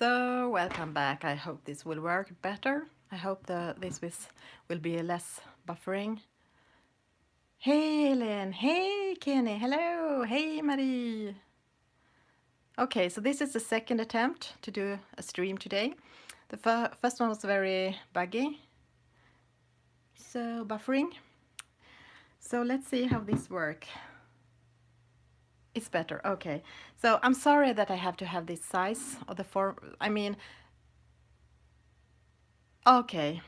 So, welcome back. I hope this will work better. I hope will be less buffering. Hey, Helen. Hey, Kenny. Hello. Hey, Marie. Okay, so this is the second attempt to do a stream today. The first one was very buggy, so buffering. So let's see how this works. It's better. Okay. So I'm sorry that I have to have this size of the form. I mean, okay,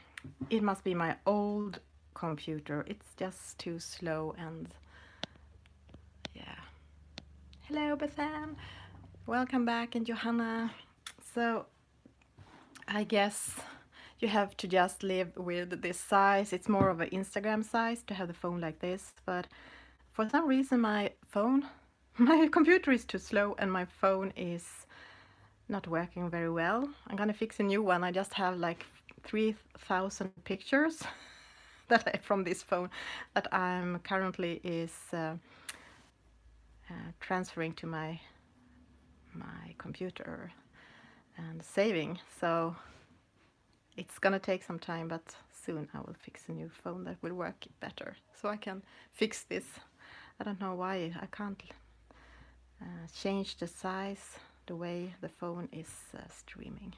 it must be my old computer. It's just too slow and yeah. Hello, Bethan. Welcome back, and Johanna. So I guess you have to just live with this size. It's more of an Instagram size to have the phone like this, but for some reason my computer is too slow and my phone is not working very well. I'm gonna fix a new one. I just have like 3,000 pictures from this phone that I'm currently is transferring to my computer and saving. So it's gonna take some time, but soon I will fix a new phone that will work better. So I can fix this. I don't know why I can't change the size the way the phone is streaming.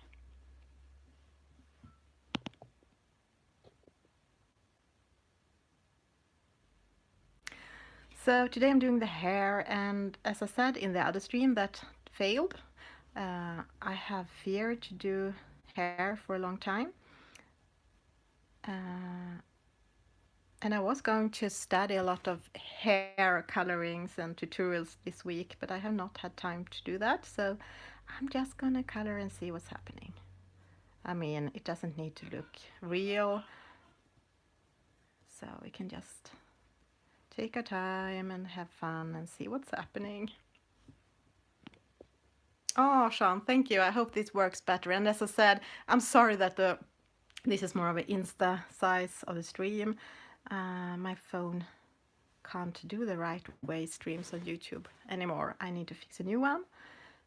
So today I'm doing the hair, and as I said in the other stream that failed, I have feared to do hair for a long time. And I was going to study a lot of hair colorings and tutorials this week, but I have not had time to do that, so I'm just gonna color and see what's happening. I mean, it doesn't need to look real, so we can just take our time and have fun and see what's happening. Oh, Sean, thank you. I hope this works better. And as I said, I'm sorry that this is more of an Insta size of the stream. My phone can't do the right way streams on YouTube anymore. I need to fix a new one.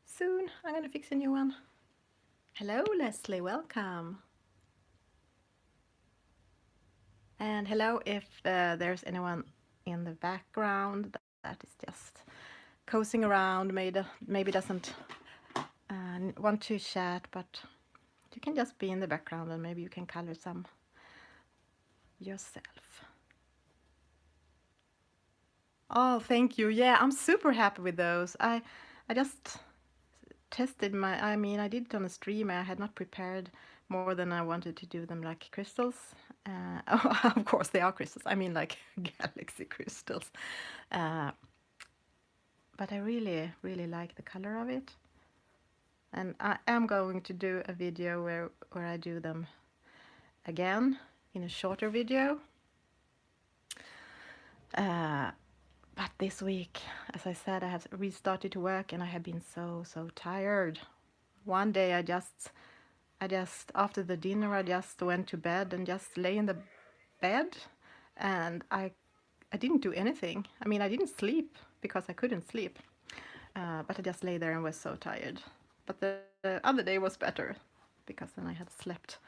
Soon I'm gonna fix a new one. Hello, Leslie, welcome. And hello if there's anyone in the background that is just coasting around, maybe doesn't want to chat, but you can just be in the background and maybe you can color some yourself. Oh, thank you. Yeah, I'm super happy with those. I just tested I did it on a stream. I had not prepared more than I wanted to do them like crystals. Oh, of course they are crystals. I mean like galaxy crystals. But I really, really like the color of it. And I am going to do a video where I do them again in a shorter video. But this week, as I said, I have restarted to work and I have been so tired. One day I just after the dinner I just went to bed and just lay in the bed, and I didn't do anything. I mean, I didn't sleep because I couldn't sleep, but I just lay there and was so tired. But the other day was better because then I had slept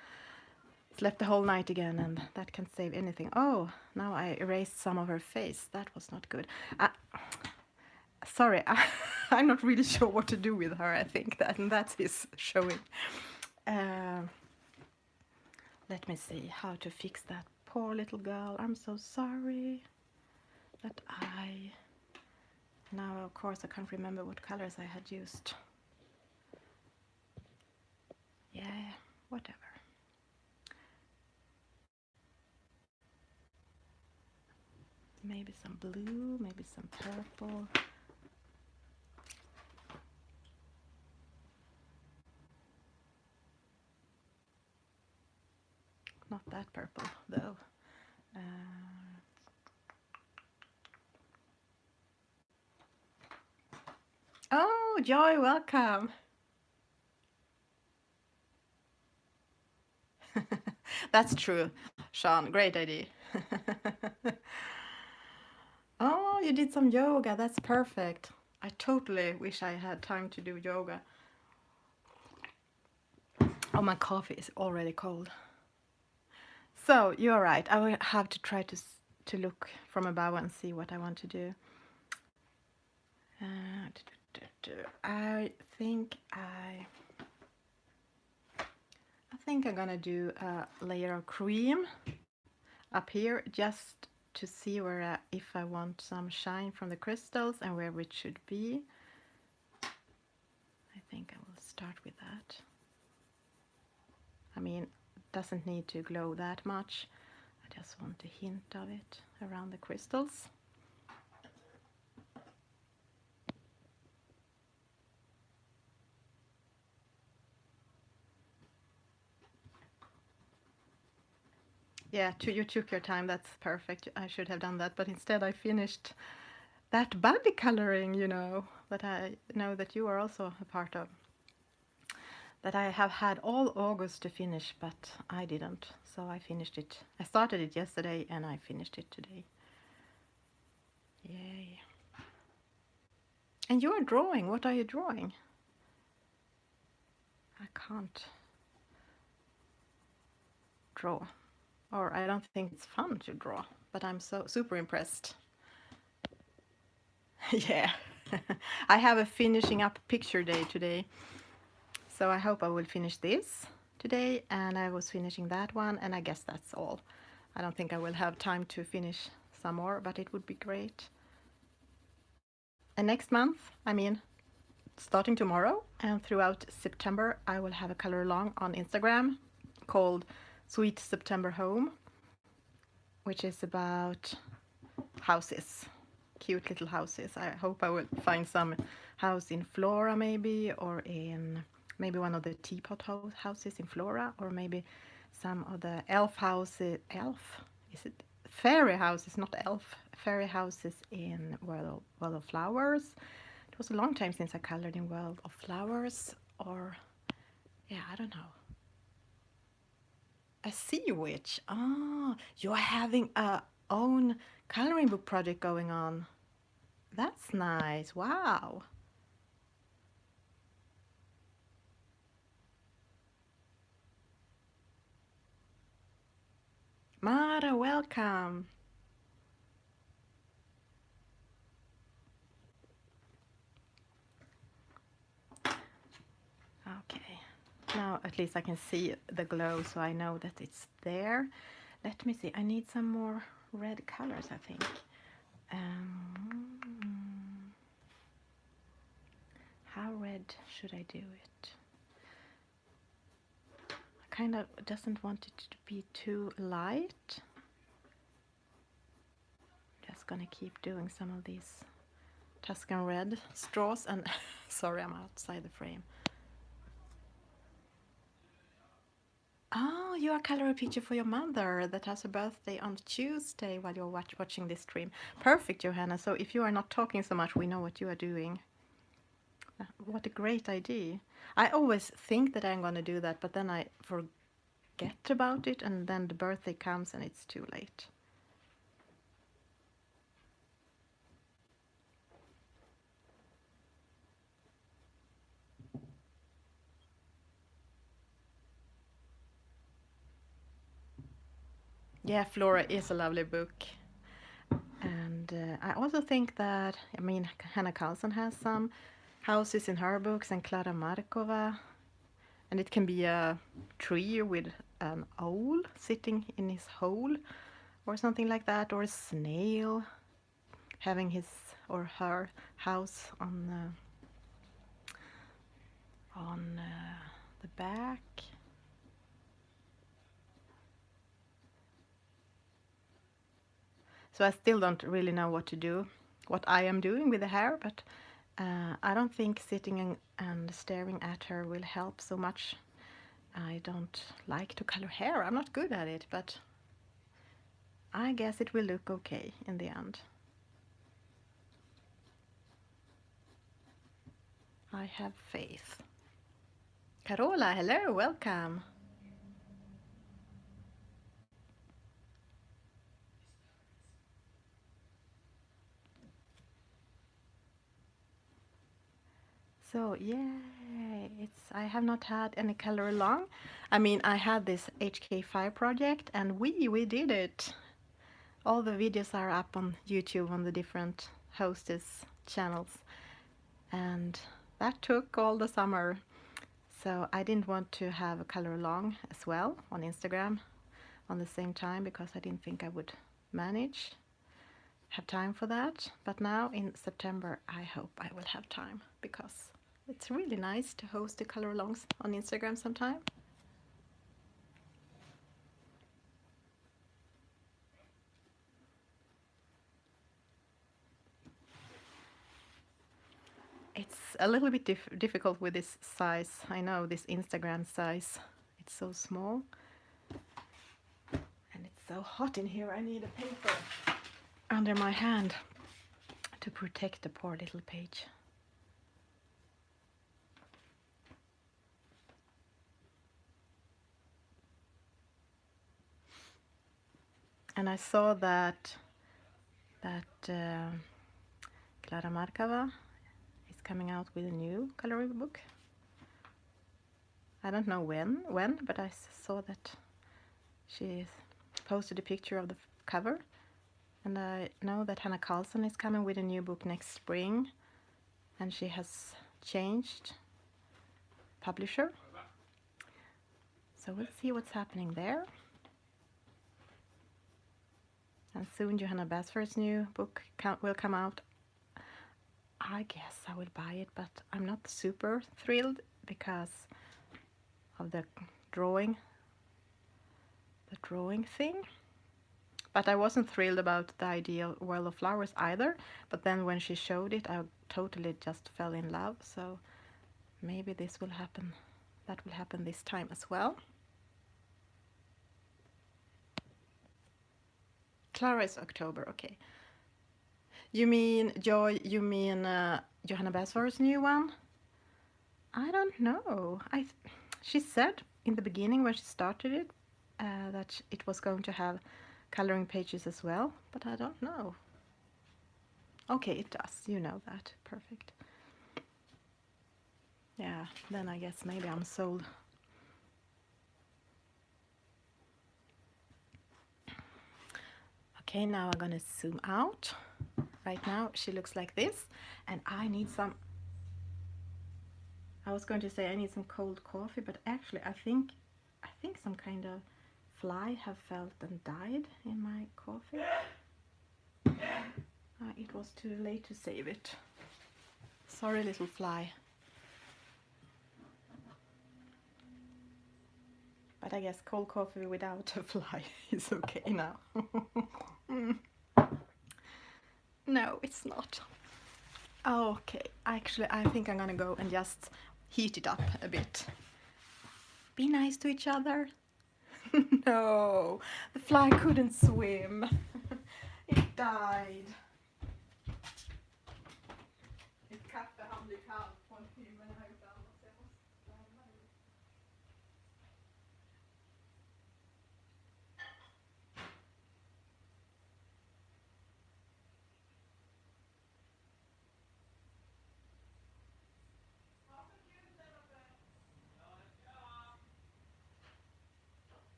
the whole night again, and that can save anything. Oh, now I erased some of her face. That was not good. Sorry, I'm not really sure what to do with her. I think that is showing. Let me see how to fix that poor little girl. I'm so sorry that now of course I can't remember what colors I had used. Yeah, whatever. Maybe some blue, maybe some purple. Not that purple though. Oh, Joy, welcome. That's true, Sean. Great idea. Oh, you did some yoga. That's perfect. I totally wish I had time to do yoga. Oh, my coffee is already cold. So you're right. I will have to try to look from above and see what I want to do. I think I'm gonna do a layer of cream up here just to see where if I want some shine from the crystals and where it should be. I think I will start with that. I mean, it doesn't need to glow that much. I just want a hint of it around the crystals. Yeah, you took your time. That's perfect. I should have done that, but instead I finished that body coloring, you know, that I know that you are also a part of. That I have had all August to finish, but I didn't. So I finished it. I started it yesterday and I finished it today. Yay. And you are drawing. What are you drawing? I can't draw. Or I don't think it's fun to draw, but I'm so super impressed. Yeah. I have a finishing up picture day today. So I hope I will finish this today, and I was finishing that one, and I guess that's all. I don't think I will have time to finish some more, but it would be great. And next month, I mean, starting tomorrow and throughout September, I will have a color along on Instagram called Sweet September Home, which is about houses, cute little houses. I hope I will find some house in Flora maybe, or in maybe one of the teapot houses in Flora, or maybe some of the elf houses. Is it fairy houses, not elf, fairy houses in World of Flowers. It was a long time since I colored in World of Flowers, or yeah, I don't know. A sea witch. Ah, you're having a own coloring book project going on. That's nice. Wow. Mara, welcome. Okay. Now at least I can see the glow, so I know that it's there. Let me see. I need some more red colors, I think. How red should I do it? I kind of doesn't want it to be too light. Just gonna keep doing some of these Tuscan red straws, and sorry, I'm outside the frame. Oh, you are coloring a picture for your mother that has a birthday on Tuesday while you're watching this stream. Perfect, Johanna. So if you are not talking so much, we know what you are doing. What a great idea. I always think that I'm going to do that, but then I forget about it, and then the birthday comes and it's too late. Yeah, Flora is a lovely book. And I also think that, I mean, Henna Carlson has some houses in her books, and Clara Markova. And it can be a tree with an owl sitting in his hole, or something like that, or a snail having his or her house on the back. So I still don't really know what to do, what I am doing with the hair, but I don't think sitting and staring at her will help so much. I don't like to color hair. I'm not good at it, but I guess it will look okay in the end. I have faith. Carola, hello, welcome. So, yay. Okay, I have not had any color along. I mean, I had this HK5 project and we did it. All the videos are up on YouTube on the different hostess channels, and that took all the summer. So I didn't want to have a color along as well on Instagram on the same time because I didn't think I would have time for that. But now in September I hope I will have time because it's really nice to host the color alongs on Instagram sometime. It's a little bit difficult with this size. I know, this Instagram size. It's so small. And it's so hot in here. I need a paper under my hand to protect the poor little page. And I saw that Clara Markava is coming out with a new coloring book. I don't know when, but I saw that she posted a picture of the cover. And I know that Henna is coming with a new book next spring, and she has changed publisher. So we'll see what's happening there. And soon Johanna Basford's new book will come out. I guess I will buy it, but I'm not super thrilled because of the drawing thing. But I wasn't thrilled about the idea of World of Flowers either. But then when she showed it, I totally just fell in love. So maybe this will happen. That will happen this time as well. Clara is October, okay. You mean Joy? You mean Johanna Basford's new one? I don't know. She said in the beginning when she started it that it was going to have coloring pages as well, but I don't know. Okay, it does. You know that. Perfect. Yeah, then I guess maybe I'm sold. Okay, now I'm gonna zoom out. Right now she looks like this, and I need some. I was going to say I need some cold coffee, but actually I think some kind of fly have felt and died in my coffee. It was too late to save it. Sorry, little fly. But I guess cold coffee without a fly is okay now. No, it's not. Okay, actually I think I'm gonna go and just heat it up a bit. Be nice to each other. No, the fly couldn't swim. It died.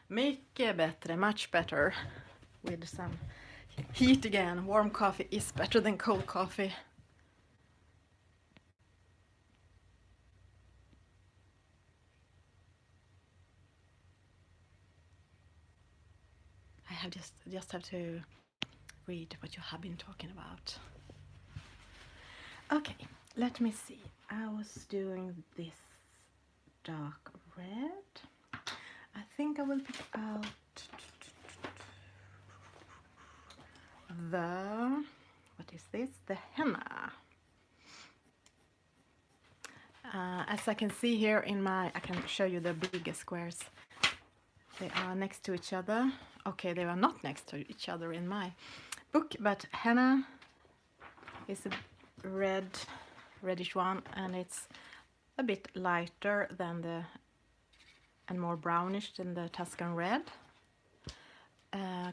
Mycket bättre, much better. With some heat again. Warm coffee is better than cold coffee. I have just have to read what you have been talking about. Okay, let me see. I was doing this dark red. I think I will pick out the, what is this? The henna. As I can see here in my, I can show you the bigger squares. They are next to each other. Okay, they are not next to each other in my book, but henna is a reddish one, and it's a bit lighter than the, and more brownish than the Tuscan red.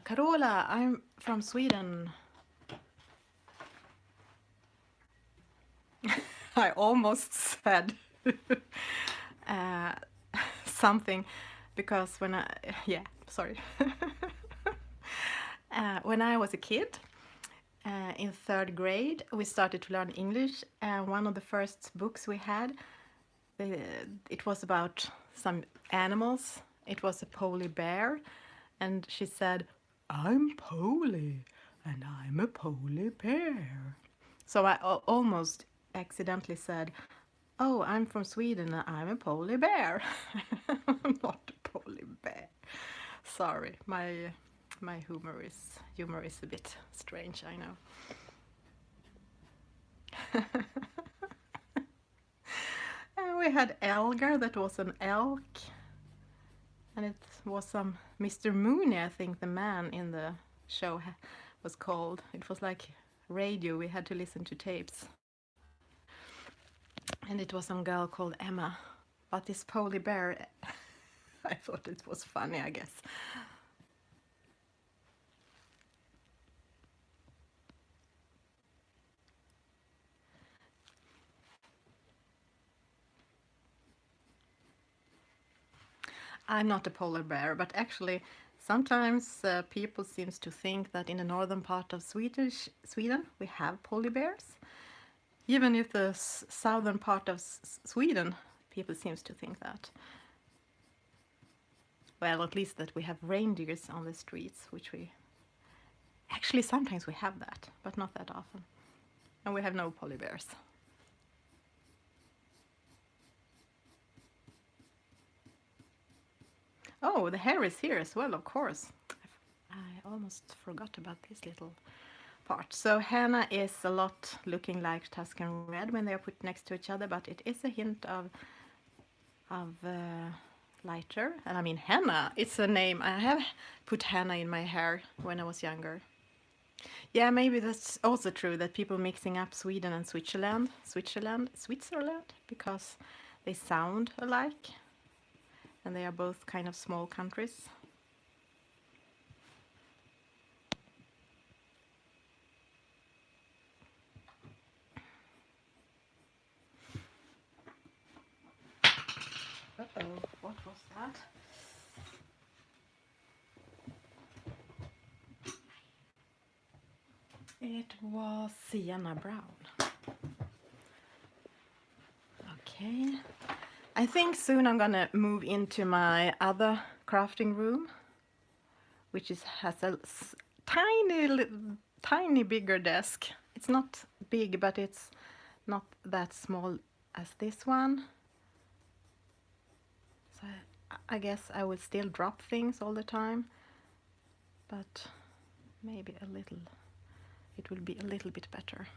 Carola, I'm from Sweden. I almost said something, because when I, yeah, sorry. When I was a kid, in 3rd grade, we started to learn English, and one of the first books we had, it was about some animals. It was a polar bear, and she said, "I'm Polly, and I'm a polar bear." So I almost accidentally said, "Oh, I'm from Sweden, and I'm a polar bear." Not a polar bear. Sorry, my humor is a bit strange, I know. And we had Elgar, that was an elk, and it was some Mr. Mooney, I think the man in the show was called. It was like radio, we had to listen to tapes. And it was some girl called Emma, but this polar bear, I thought it was funny, I guess. I'm not a polar bear, but actually sometimes people seems to think that in the northern part of Sweden we have polar bears. Even if the southern part of Sweden, people seems to think that. Well, at least that we have reindeers on the streets, which we... Actually, sometimes we have that, but not that often. And we have no polar bears. Oh, the hair is here as well, of course. I almost forgot about this little part. So henna is a lot looking like Tuscan red when they are put next to each other, but it is a hint of lighter. And I mean, henna, it's a name. I have put henna in my hair when I was younger. Yeah, maybe that's also true, that people mixing up Sweden and Switzerland, because they sound alike. And they are both kind of small countries. Uh-oh, what was that? It was sienna brown. Okay. I think soon I'm gonna move into my other crafting room, which has a tiny bigger desk. It's not big, but it's not that small as this one. So I guess I will still drop things all the time, but maybe it will be a little bit better.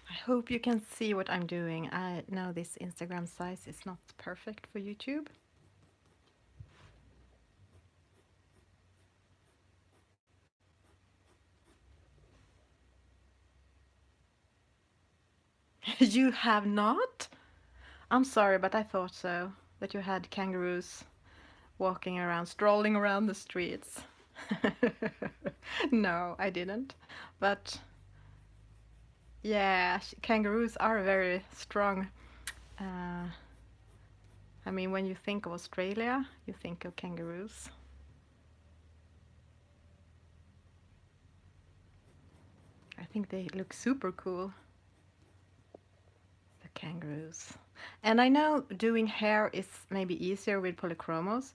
I hope you can see what I'm doing. I know this Instagram size is not perfect for YouTube. You have not? I'm sorry, but I thought so, that you had kangaroos walking around, strolling around the streets. No, I didn't. But Yeah, kangaroos are very strong. Uh, I mean, when you think of Australia, you think of kangaroos. I think they look super cool, the kangaroos. And I know doing hair is maybe easier with Polychromos,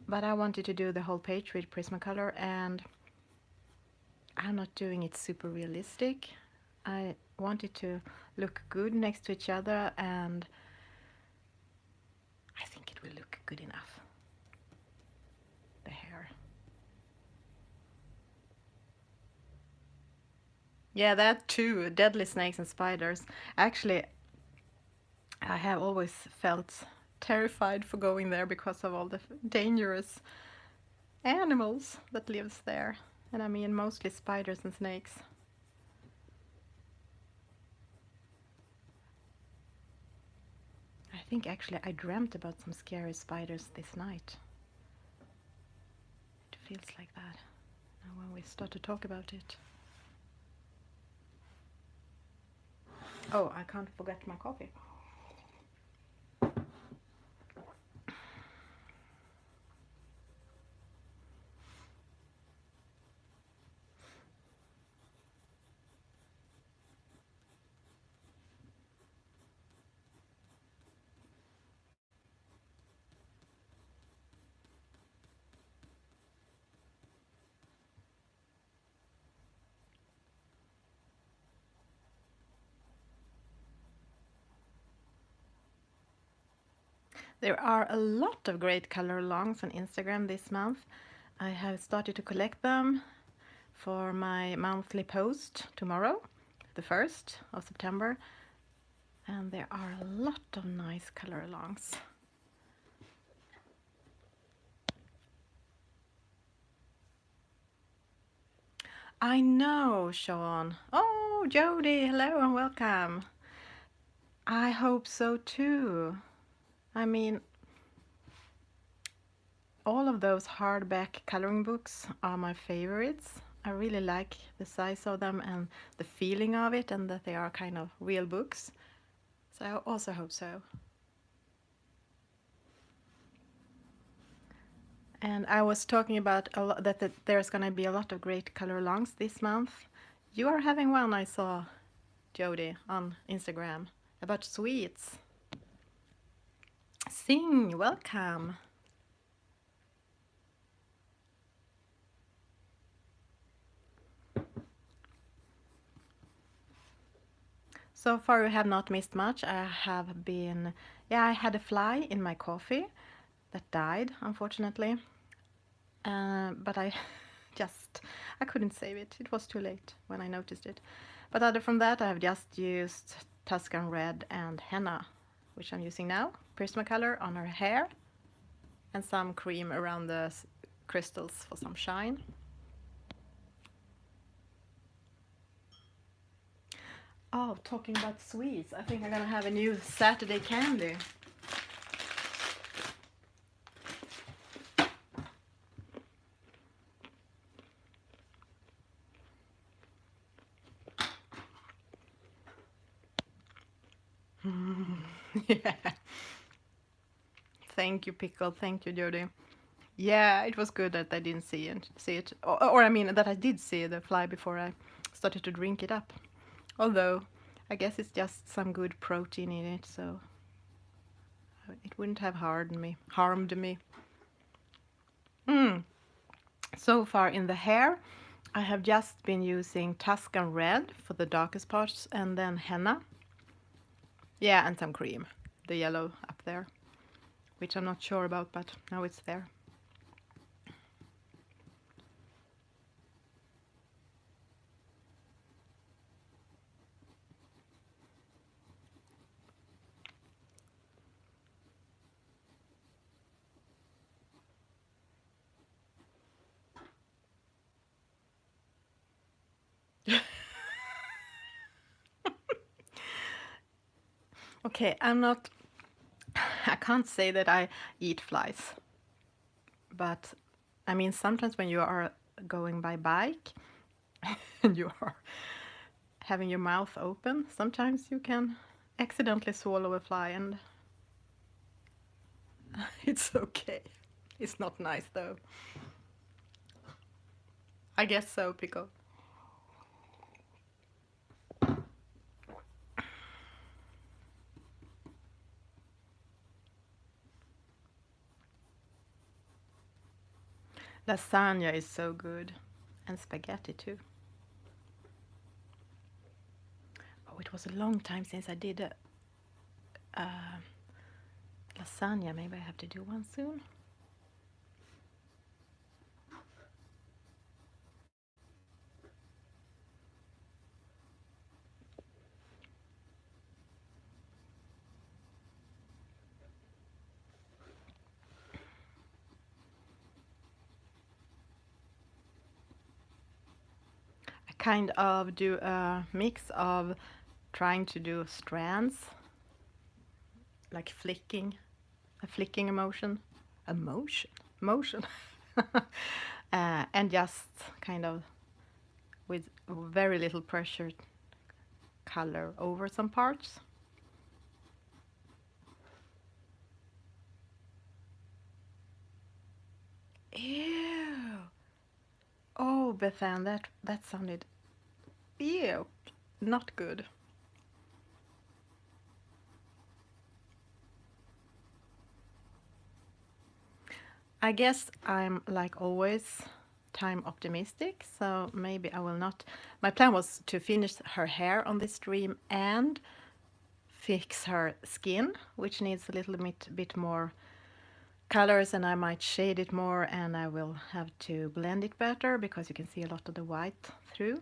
but I wanted to do the whole page with Prismacolor, and I'm not doing it super realistic. I want it to look good next to each other, and I think it will look good enough, the hair. Yeah, that too, deadly snakes and spiders. Actually, I have always felt terrified for going there because of all the dangerous animals that lives there. And I mean mostly spiders and snakes. I think actually I dreamt about some scary spiders this night. It feels like that now when we start to talk about it. Oh, I can't forget my coffee. There are a lot of great color alongs on Instagram this month. I have started to collect them for my monthly post tomorrow, the 1st of September. And there are a lot of nice color alongs. I know, Sean. Oh, Jody, hello and welcome. I hope so too. I mean, all of those hardback coloring books are my favorites. I really like the size of them and the feeling of it, and that they are kind of real books. So I also hope so. And I was talking about that there's going to be a lot of great color alongs this month. You are having one, I saw, Jody, on Instagram, about sweets. Sing, welcome. So far we have not missed much. I have been, yeah, I had a fly in my coffee that died, unfortunately. But I I couldn't save it. It was too late when I noticed it. But other from that, I have just used Tuscan red and henna, which I'm using now. Prismacolor on her hair, and some cream around the crystals for some shine. Oh, talking about sweets, I think I'm gonna have a new Saturday candy. Yeah. Thank you, Pickle. Thank you, Jody. Yeah, it was good that I didn't see it, or I mean that I did see the fly before I started to drink it up. Although, I guess it's just some good protein in it, so it wouldn't have harmed me. So far in the hair, I have just been using Tuscan red for the darkest parts, and then henna. Yeah, and some cream, the yellow up there, which I'm not sure about, but now it's there. Okay, I can't say that I eat flies, but I mean, sometimes when you are going by bike and you are having your mouth open. Sometimes you can accidentally swallow a fly and it's okay. It's not nice though. I guess so, Pico. Lasagna is so good. And spaghetti too. Oh, it was a long time since I did a lasagna. Maybe I have to do one soon. I kind of do a mix of trying to do strands, like flicking, a flicking motion, and just kind of with very little pressure color over some parts. Ew. Oh, Bethan, that sounded ew, not good. I guess I'm like always time optimistic, so maybe I will not. My plan was to finish her hair on this stream and fix her skin, which needs a little bit more colors, and I might shade it more, and I will have to blend it better because you can see a lot of the white through.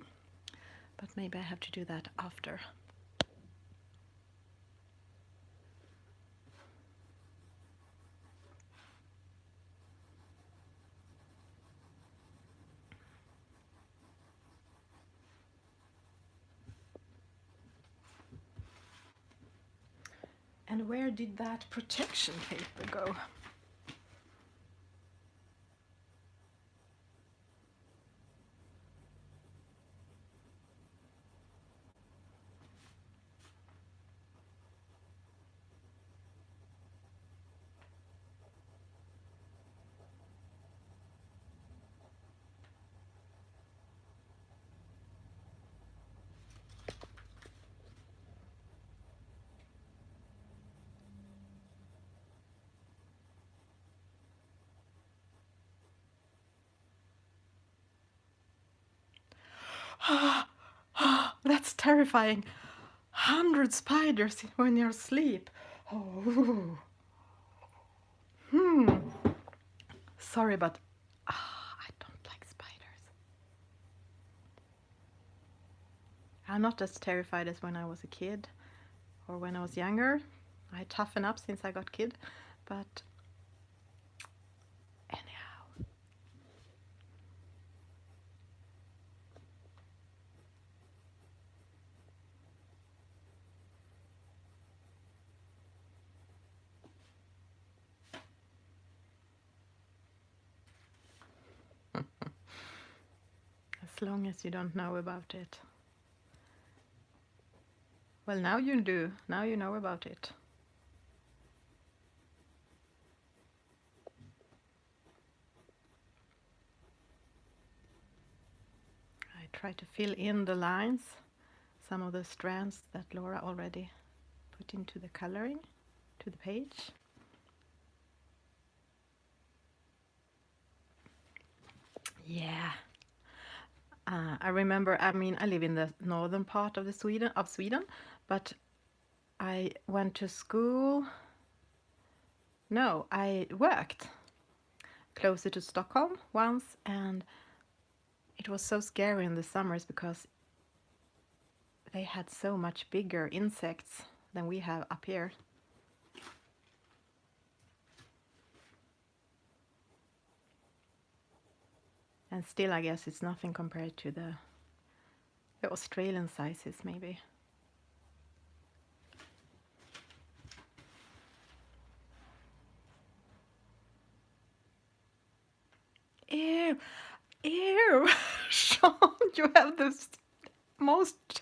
But maybe I have to do that after. And where did that protection paper go? That's terrifying. 100 spiders when you're asleep. Oh. Sorry, but I don't like spiders. I'm not as terrified as when I was a kid or when I was younger. I toughened up since I got kid, but anyhow. As long as you don't know about it. Well, now you do. Now you know about it. I try to fill in the lines, some of the strands that Laura already put into the coloring, to the page. Yeah. I remember, I mean, I live in the northern part of Sweden, but I went to school. No, I worked closer to Stockholm once, and it was so scary in the summers because they had so much bigger insects than we have up here. And still, I guess it's nothing compared to the Australian sizes, maybe. Ew, ew, Sean, you have the most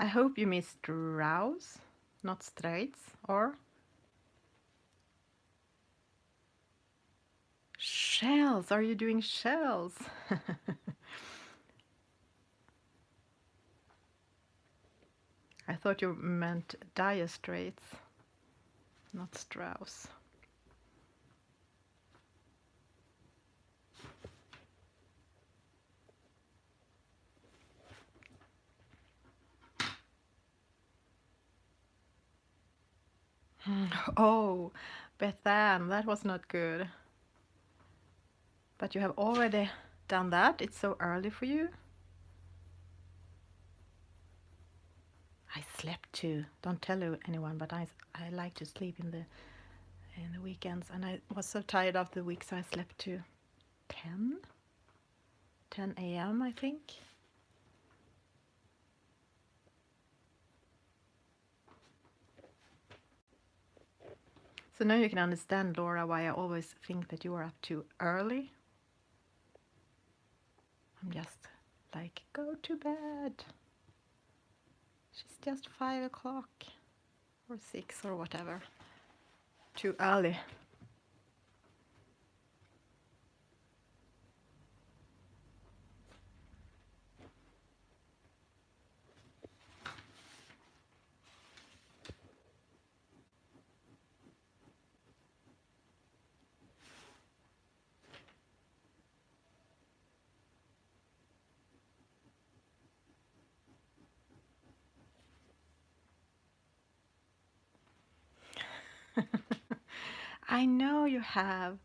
I hope you missed rows, not straights, or shells. Are you doing shells? I thought you meant dire straits, not Strauss. Oh, Bethan, that was not good. But you have already done that. It's so early for you. I slept too. Don't tell anyone, but I like to sleep in the weekends, and I was so tired after the week, so I slept to 10 a.m. I think. So now you can understand, Laura, why I always think that you are up too early. I'm just like, go to bed. She's just 5 o'clock or 6 or whatever. Too early. I know you have,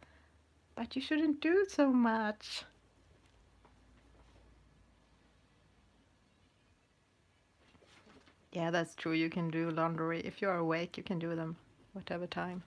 but you shouldn't do so much. Yeah, that's true. You can do laundry. If you're awake, you can do them whatever time.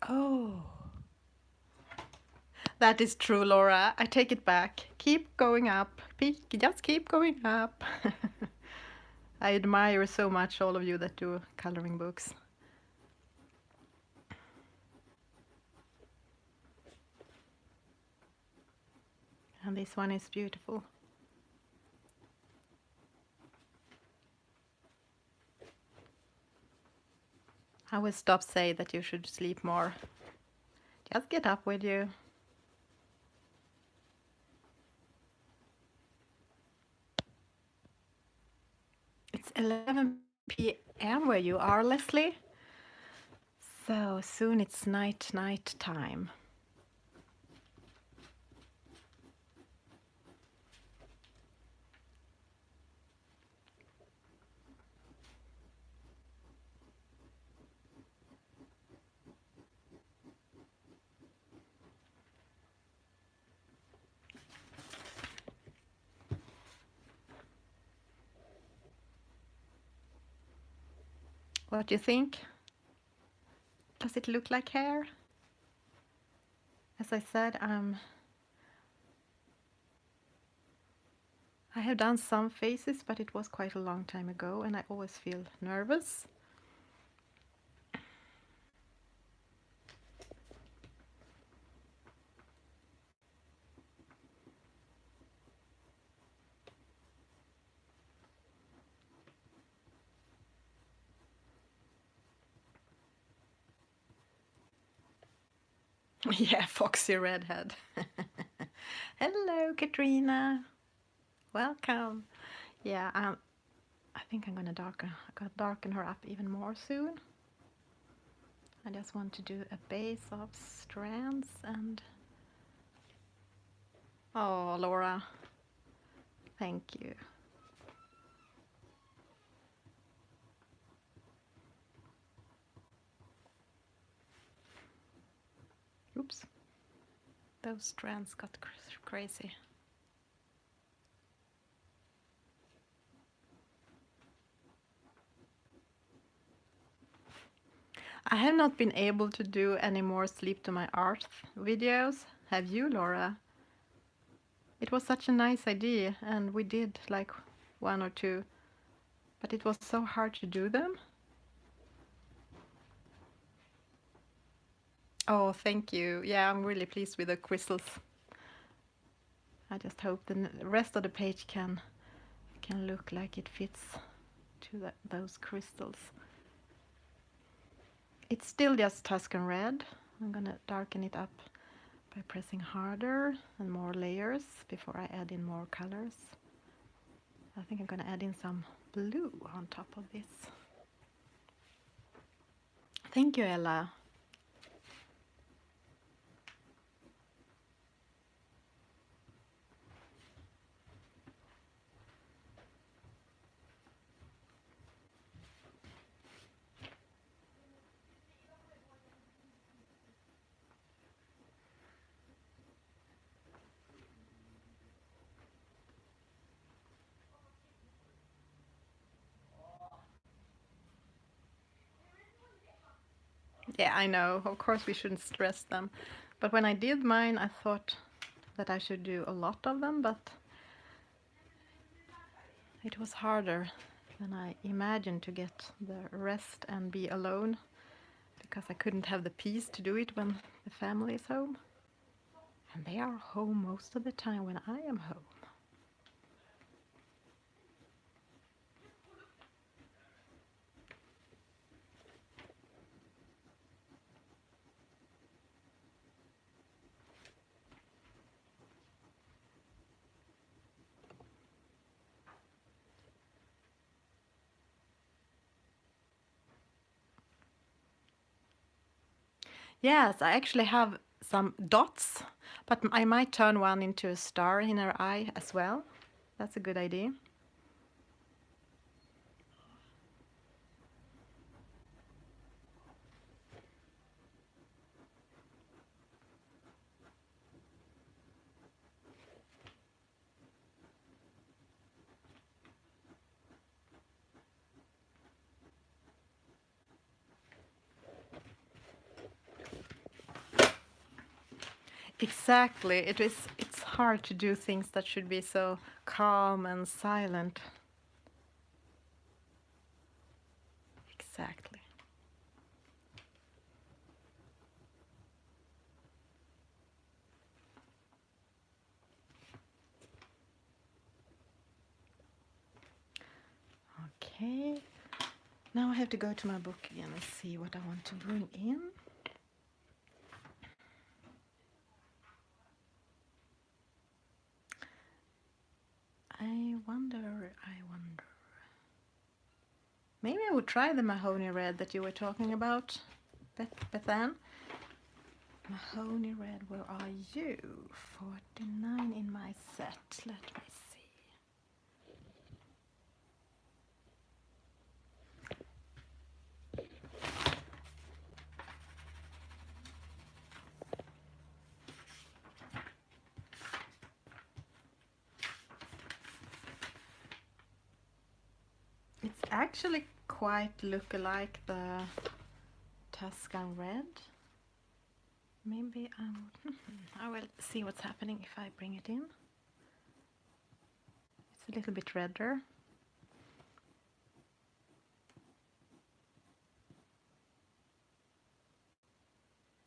Oh, that is true, Laura. I take it back. Keep going up. Just keep going up. I admire so much all of you that do coloring books. And this one is beautiful. I will stop saying that you should sleep more. Just get up with you. It's 11 p.m. where you are, Leslie. So soon it's night time. What do you think? Does it look like hair? As I said, I have done some faces, but it was quite a long time ago, and I always feel nervous. Yeah, foxy redhead. Hello, Katrina. Welcome. Yeah, I think I'm gonna darken her up even more soon. I just want to do a base of strands and... Oh, Laura. Thank you. Oops. Those strands got crazy. I have not been able to do any more Sleep to My Art videos. Have you, Laura? It was such a nice idea, and we did like one or two, but it was so hard to do them. Oh, thank you. Yeah, I'm really pleased with the crystals. I just hope the rest of the page can look like it fits to those crystals. It's still just Tuscan red. I'm gonna darken it up by pressing harder and more layers before I add in more colors. I think I'm gonna add in some blue on top of this. Thank you, Ella. Yeah, I know. Of course we shouldn't stress them. But when I did mine, I thought that I should do a lot of them, but it was harder than I imagined to get the rest and be alone, because I couldn't have the peace to do it when the family is home. And they are home most of the time when I am home. Yes, I actually have some dots, but I might turn one into a star in her eye as well. That's a good idea. Exactly. It's hard to do things that should be so calm and silent. Exactly. Okay. Now I have to go to my book again and see what I want to bring in. I wonder. Maybe I would try the Mahogany red that you were talking about, Bethan. Mahogany red, where are you? 49 in my set. Let me see. It's actually quite look-alike the Tuscan red. Maybe I will see what's happening if I bring it in. It's a little bit redder.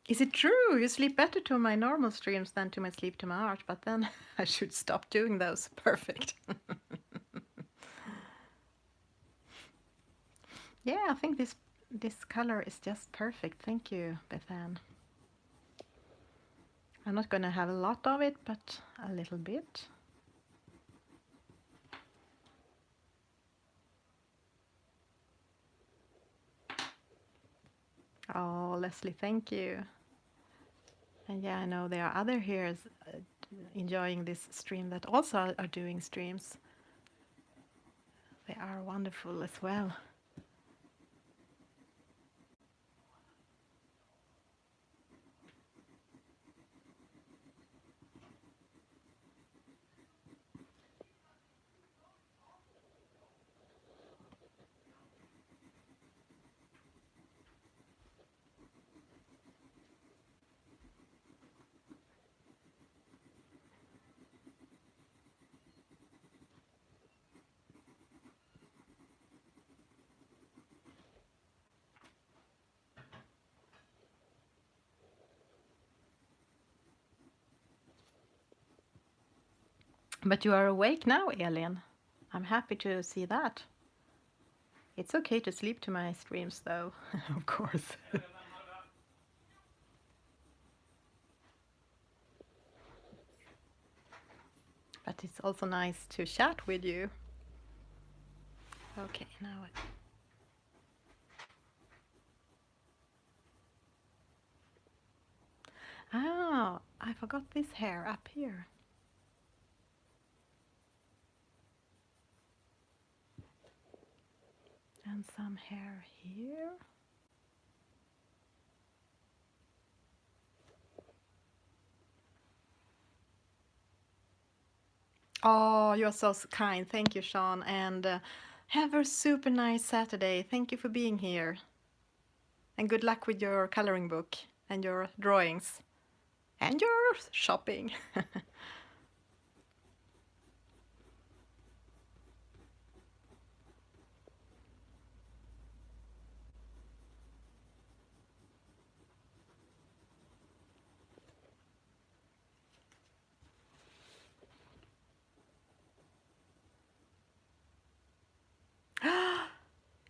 Is it true? You sleep better to my normal streams than to my Sleep to My Art, but then I should stop doing those. Perfect. Yeah, I think this color is just perfect. Thank you, Bethan. I'm not going to have a lot of it, but a little bit. Oh, Leslie, thank you. And yeah, I know there are other here enjoying this stream that also are doing streams. They are wonderful as well. But you are awake now, Elin. I'm happy to see that. It's okay to sleep to my streams, though, of course. But it's also nice to chat with you. Okay, now oh, I forgot this hair up here. And some hair here. Oh, you're so kind. Thank you, Sean. And have a super nice Saturday. Thank you for being here. And good luck with your coloring book and your drawings and your shopping.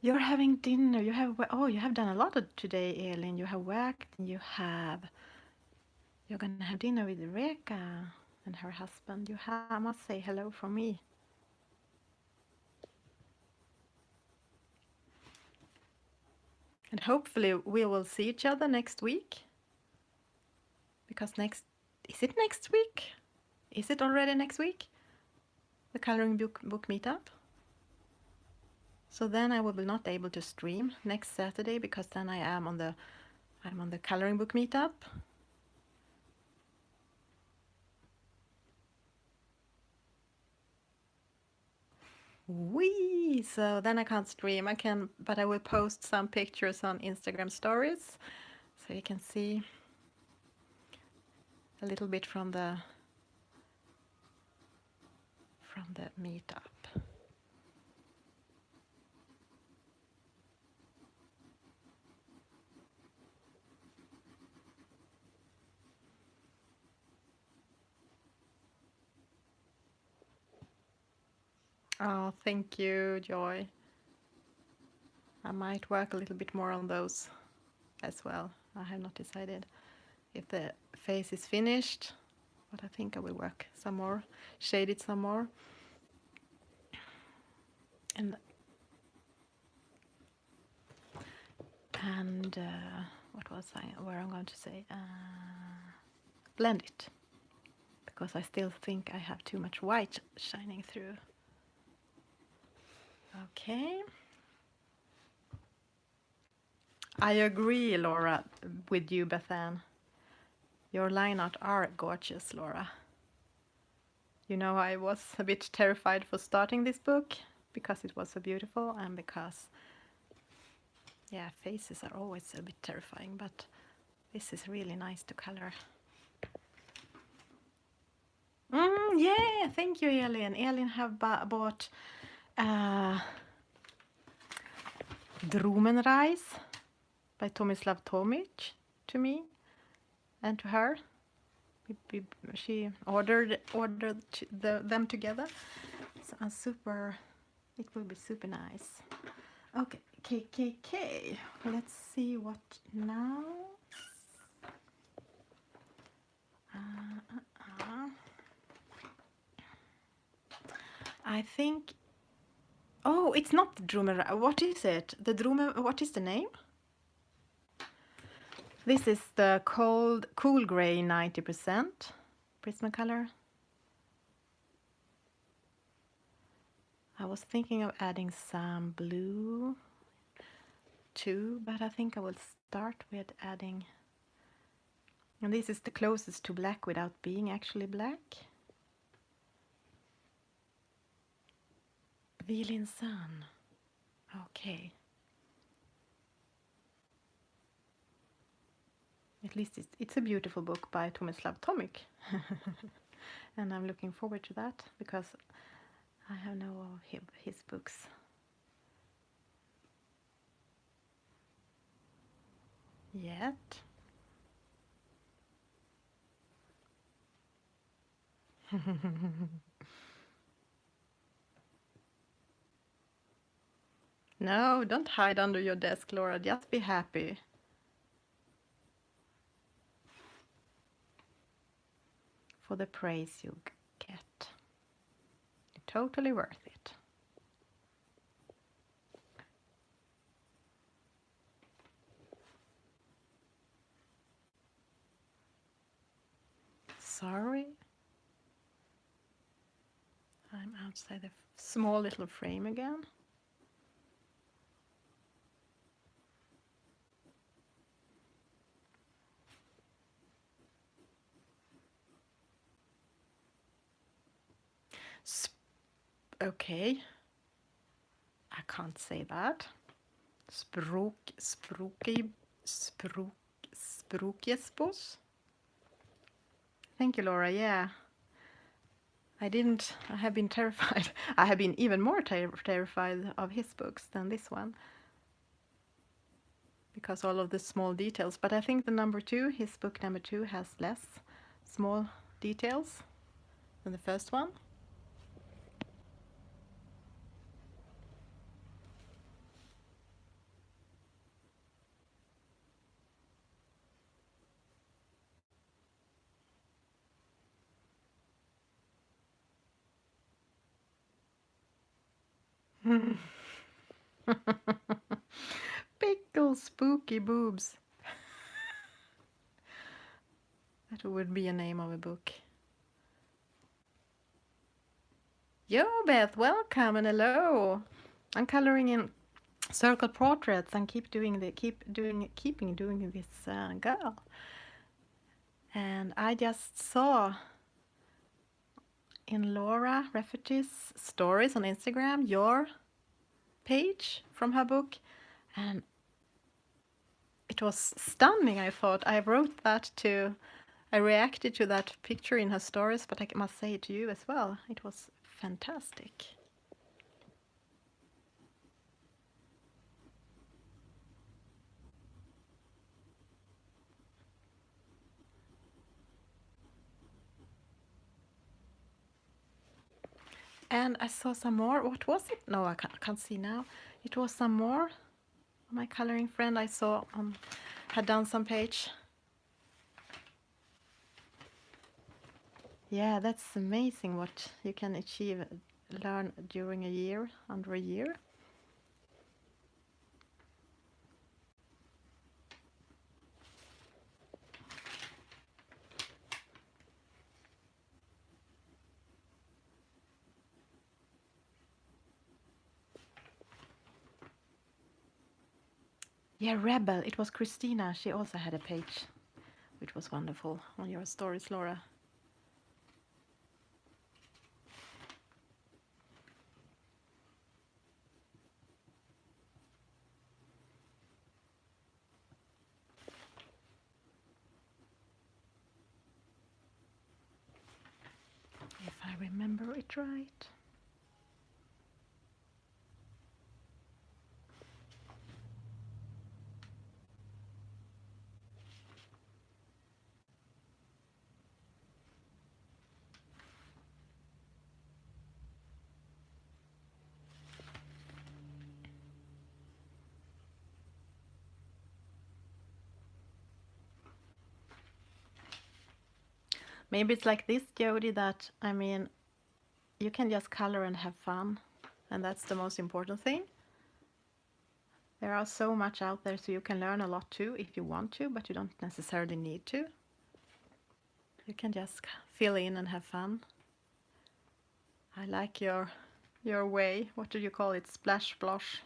You're having dinner. You have done a lot today, Elin. You have worked and you're gonna have dinner with Reka and her husband. I must say hello from me. And hopefully we will see each other next week. Because is it next week? Is it already next week? The coloring book meetup? So then I will be not able to stream next Saturday because then I'm on the coloring book meetup. Wee! So then I can't stream. But I will post some pictures on Instagram stories so you can see a little bit from the meetup. Oh, thank you, Joy. I might work a little bit more on those as well. I have not decided if the face is finished, but I think I will work some more, shade it some more. And what was where I'm going to say? Blend it, because I still think I have too much white shining through. Okay. I agree, Laura, with you, Bethan. Your line art are gorgeous, Laura. You know, I was a bit terrified for starting this book because it was so beautiful and because, yeah, faces are always a bit terrifying, but this is really nice to color. Yeah, thank you, Elin. Elin have bought Drumenreis by Tomislav Tomic to me and to her. She ordered them together. So it will be super nice. Okay, KKK. Let's see what now. I think. Oh, it's not the Drumer. What is it? The Drumer. What is the name? This is the cool gray 90% Prismacolor. I was thinking of adding some blue too, but I think I will start with adding. And this is the closest to black without being actually black. Vilin Sun. Okay. At least it's a beautiful book by Tomislav Tomic. And I'm looking forward to that because I have no of his books. Yet. No, don't hide under your desk, Laura. Just be happy. For the praise you get. Totally worth it. Sorry. I'm outside the small little frame again. Okay. I can't say that. Språkgäspos. Thank you, Laura. Yeah. I have been terrified. I have been even more terrified of his books than this one. Because all of the small details. But I think the number 2, his book number 2, has less small details than the first one. Pickle spooky boobs. That would be a name of a book. Yo, Beth, welcome and hello. I'm coloring in circle portraits and keeping doing this girl. And I just saw in Laura Rafferty's stories on Instagram your page from her book, and it was stunning. I thought I reacted to that picture in her stories, but I must say it to you as well. It was fantastic. And I saw some more. What was it? No, I can't see now. It was some more. My coloring friend I saw had done some page. Yeah, that's amazing what you can learn during a year, under a year. Yeah, Rebel. It was Christina. She also had a page, which was wonderful on your stories, Laura. If I remember it right. Maybe it's like this, Jody, that, I mean, you can just color and have fun, and that's the most important thing. There are so much out there, so you can learn a lot too if you want to, but you don't necessarily need to. You can just fill in and have fun. I like your way. What do you call it? Splash, splosh.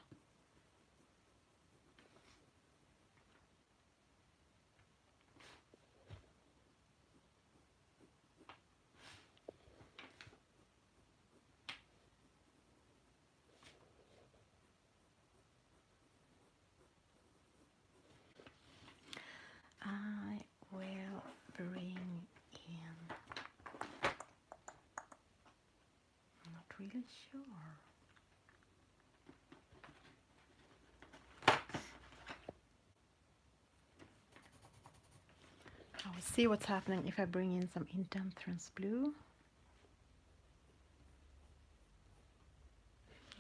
I will bring in. I'm not really sure. I will see what's happening if I bring in some intense blue.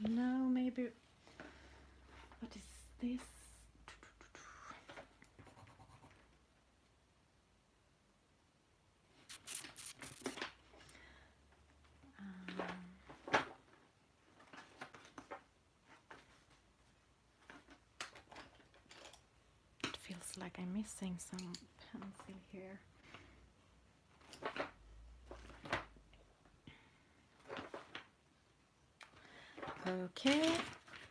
No, maybe. What is this? It feels like I'm missing some pencil here. Okay,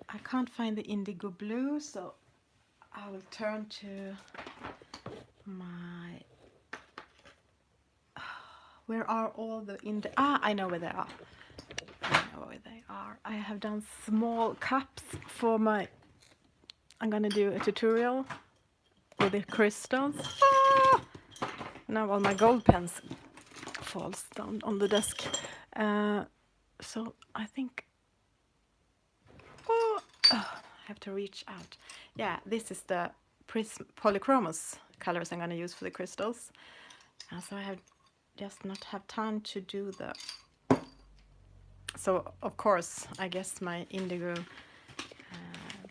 I can't find the indigo blue, so I will turn to my... Where are all the I know where they are. I know where they are. I have done small cups for my... I'm gonna do a tutorial with the crystals. Ah! Now all my gold pens falls down on the desk. So I think... Oh, I have to reach out. Yeah, this is the Polychromos colors I'm gonna use for the crystals. So I have just not have time to do the... So of course, I guess my indigo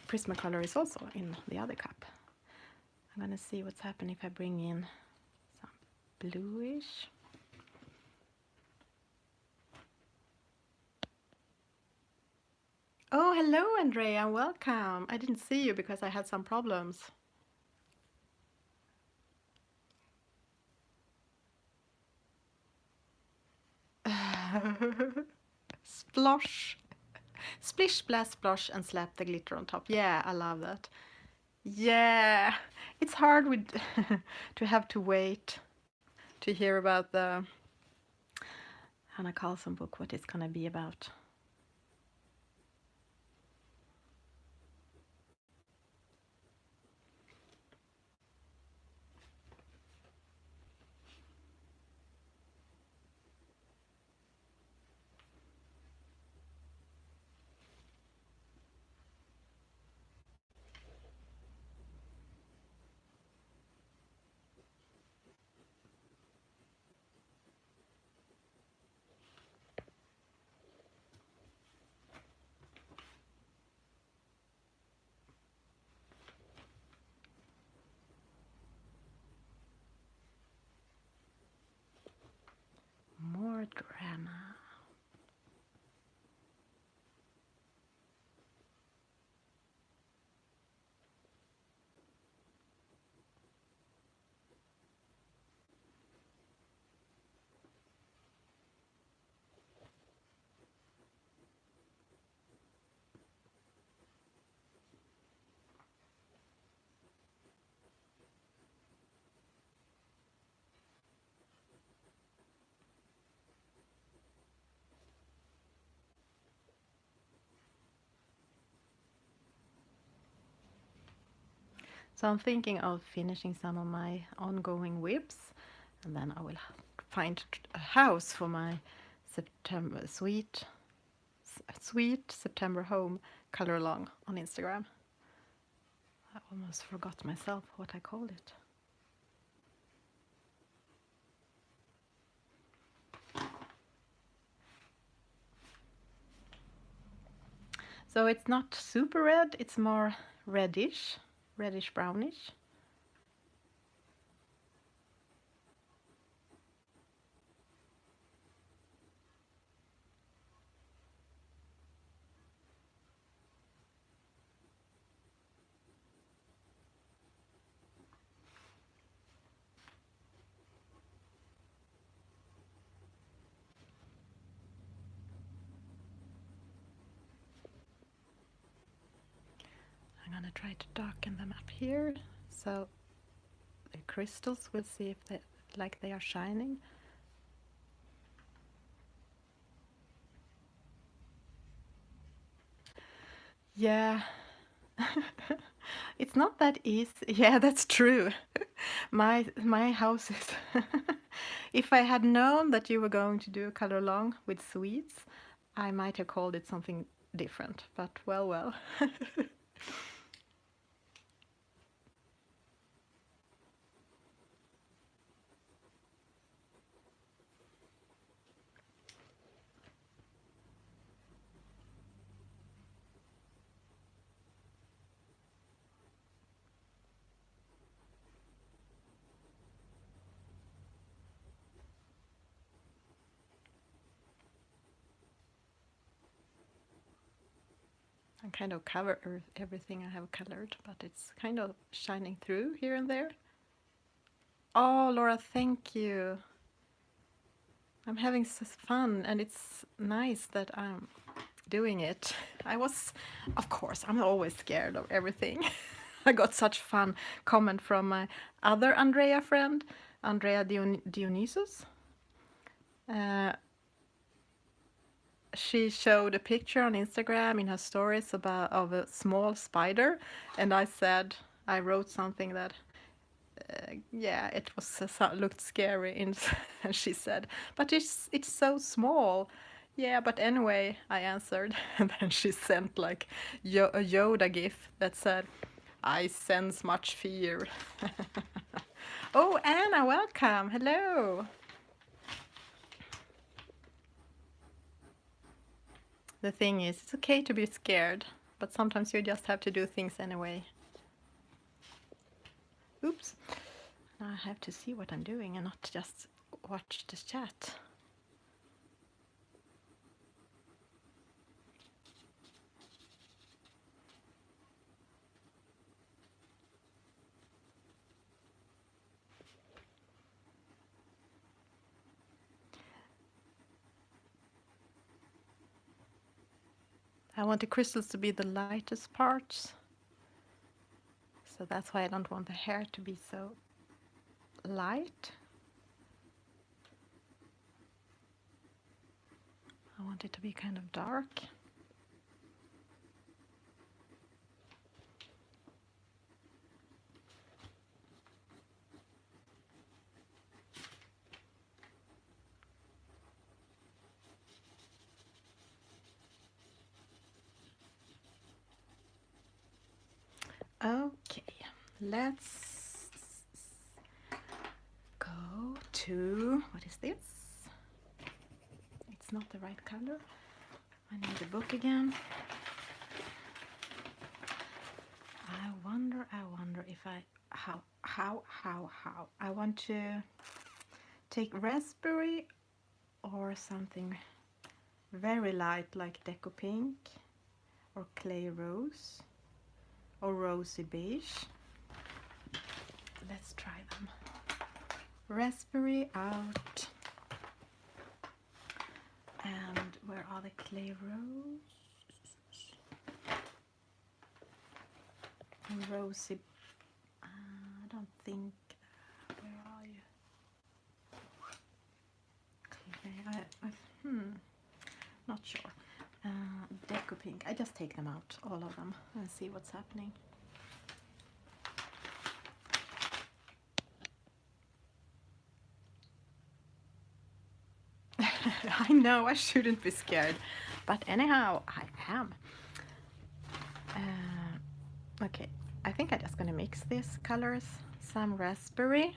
Prismacolor is also in the other cup. I'm gonna see what's happening if I bring in some bluish. Oh, hello Andrea, welcome. I didn't see you because I had some problems. Splosh. Splish, splash, splosh, and slap the glitter on top. Yeah, I love that. Yeah, it's hard with to have to wait to hear about the Henna Karlsson book, what it's gonna be about. More drama. So I'm thinking of finishing some of my ongoing whips, and then I will find a house for my September sweet September home color along on Instagram. I almost forgot myself what I called it. So it's not super red, it's more reddish brownish. I'm gonna try to darken them up here so the crystals, we'll see if they like they are shining. Yeah. It's not that easy. Yeah, that's true. My house is if I had known that you were going to do a color along with sweets, I might have called it something different, but well. I kind of cover everything I have colored, but it's kind of shining through here and there. Oh, Laura, thank you. I'm having fun, and it's nice that I'm doing it. Of course, I'm always scared of everything. I got such fun comment from my other Andrea friend, Andrea Dionysus. She showed a picture on Instagram in her stories of a small spider, and I wrote something that yeah, it was looked scary, and she said, but it's so small. Yeah, but anyway, I answered, and then she sent like a Yoda gif that said, I sense much fear. Oh, Anna, welcome. Hello. The thing is, it's okay to be scared, but sometimes you just have to do things anyway. Oops. Now I have to see what I'm doing and not just watch the chat. I want the crystals to be the lightest parts. So that's why I don't want the hair to be so light. I want it to be kind of dark. Okay, let's go to, what is this? It's not the right color. I need the book again. I wonder if how I want to take Rasperry or something very light like Deco Pink or Clay Rose or Rosy Beige. Let's try them. Rasperry out. And where are the Clay Rose? And Rosy. I don't think. Where are you? Clay. Not sure. Deco Pink. I just take them out, all of them, and see what's happening. I know I shouldn't be scared, but anyhow, I am. Okay, I think I'm just gonna mix these colors. Some Rasperry.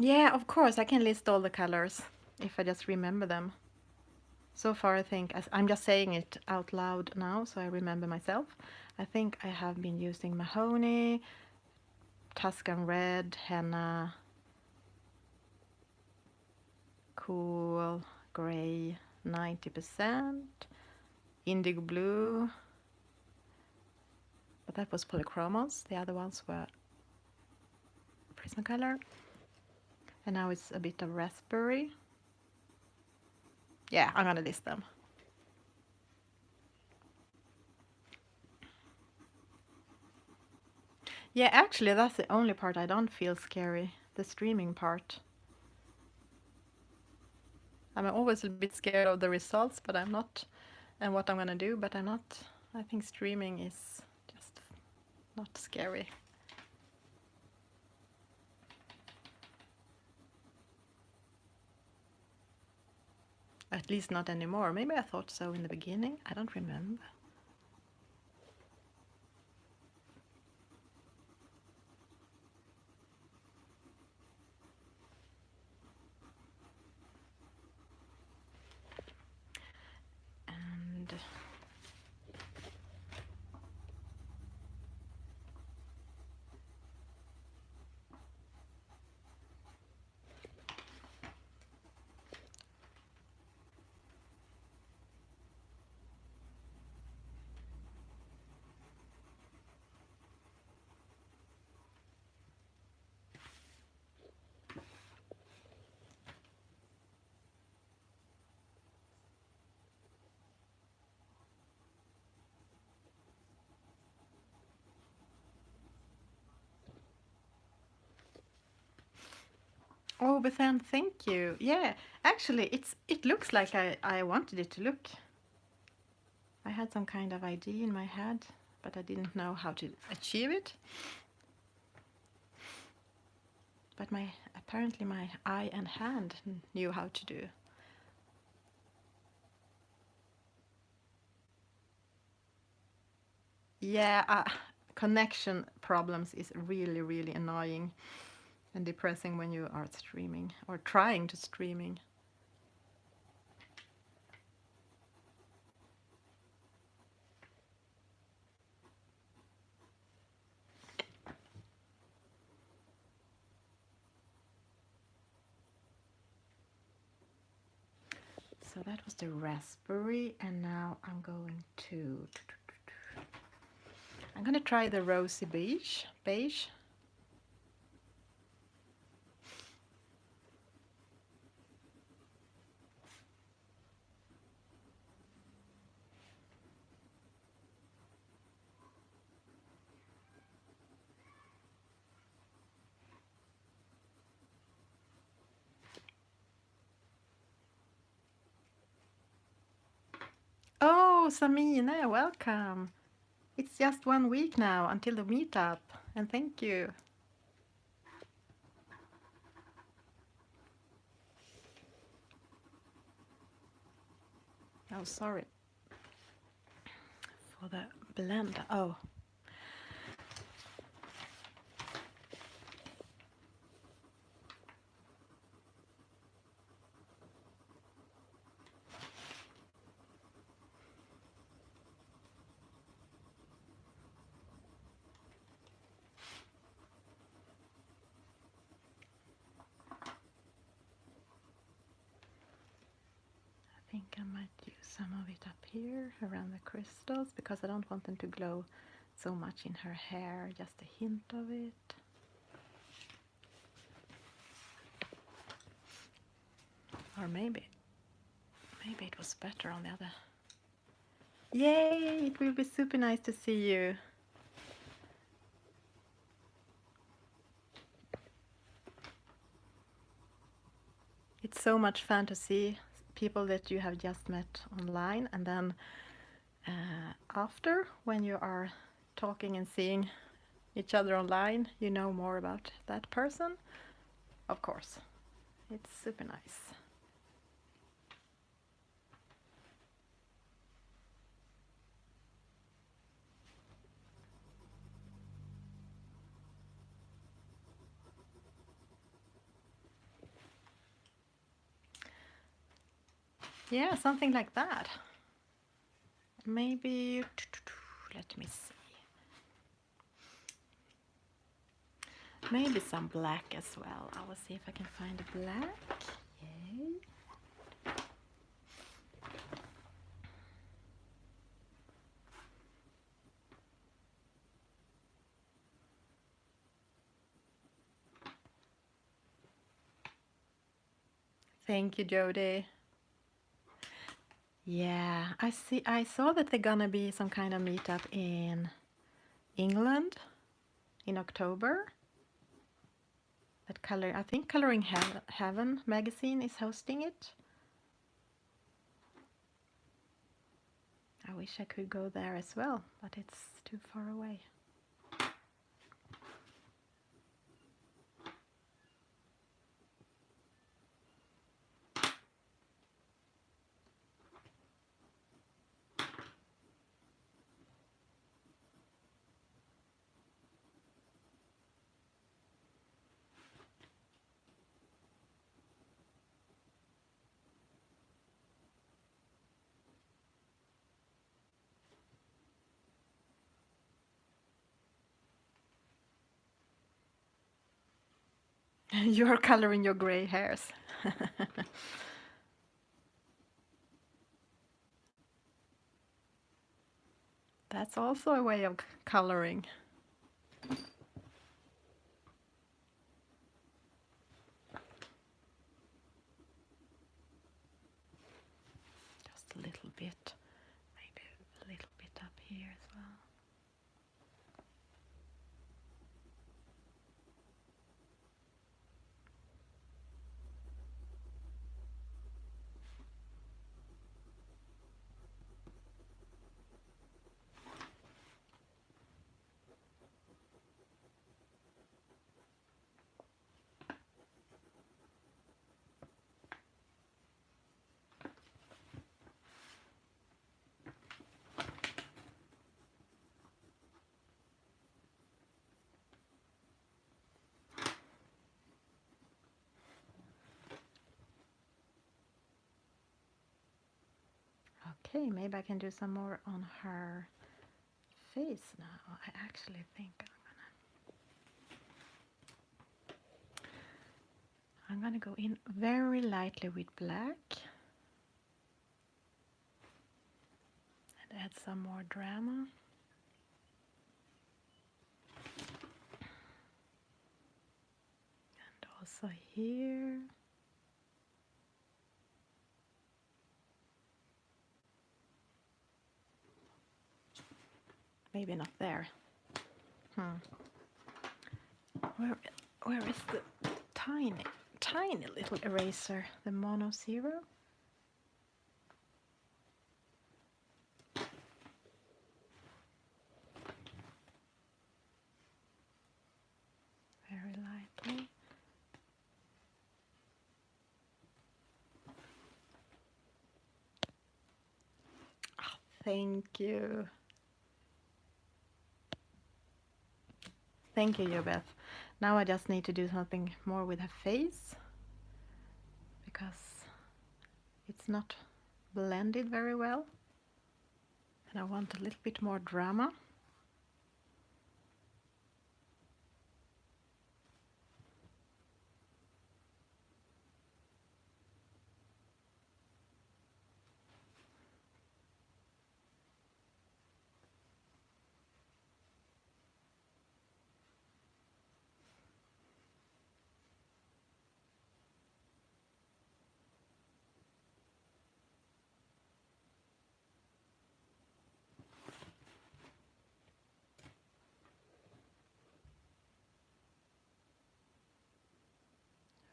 Yeah, of course, I can list all the colors if I just remember them. So far, I think, as I'm just saying it out loud now, so I remember myself. I think I have been using Mahogany, Tuscan Red, Henna, Cool Gray, 90%, Indigo Blue, but that was Polychromos. The other ones were Prismacolor. And now it's a bit of Rasperry. Yeah, I'm gonna list them. Yeah, actually, that's the only part I don't feel scary, the streaming part. I'm always a bit scared of the results, but I'm not, and what I'm gonna do, but I'm not. I think streaming is just not scary. At least not anymore. Maybe I thought so in the beginning. I don't remember. Oh, Bethan, thank you. Yeah, actually, it looks like I wanted it to look. I had some kind of idea in my head, but I didn't know how to achieve it. But apparently my eye and hand knew how to do. Yeah, connection problems is really, really annoying and depressing when you are streaming or trying to streaming. So that was the raspberry, and now I'm going to try the rosy beige. Oh, Samine, welcome. It's just 1 week now until the meetup, and thank you. Oh, sorry for the blend. Oh. I think I might use some of it up here around the crystals because I don't want them to glow so much in her hair, just a hint of it. Or maybe it was better on the other. Yay! It will be super nice to see you. It's so much fun to see people that you have just met online, and then after, when you are talking and seeing each other online, you know more about that person. Of course, it's super nice. Yeah, something like that. Maybe, let me see. Maybe some black as well. I will see if I can find a black. Yay. Thank you, Jody. Yeah, I saw that they're gonna be some kind of meetup in England in October. That I think Coloring Heaven magazine is hosting it. I wish I could go there as well, but it's too far away. You're coloring your gray hairs. That's also a way of coloring. Just a little bit, maybe a little bit up here as well. Okay, maybe I can do some more on her face now. I actually think I'm gonna go in very lightly with black and add some more drama. And also here. Maybe not there. Where is the tiny little eraser, the mono zero? Very lightly. Oh, thank you. Thank you, Jobeth. Now I just need to do something more with her face because it's not blended very well. And I want a little bit more drama.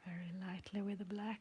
Very lightly with the black.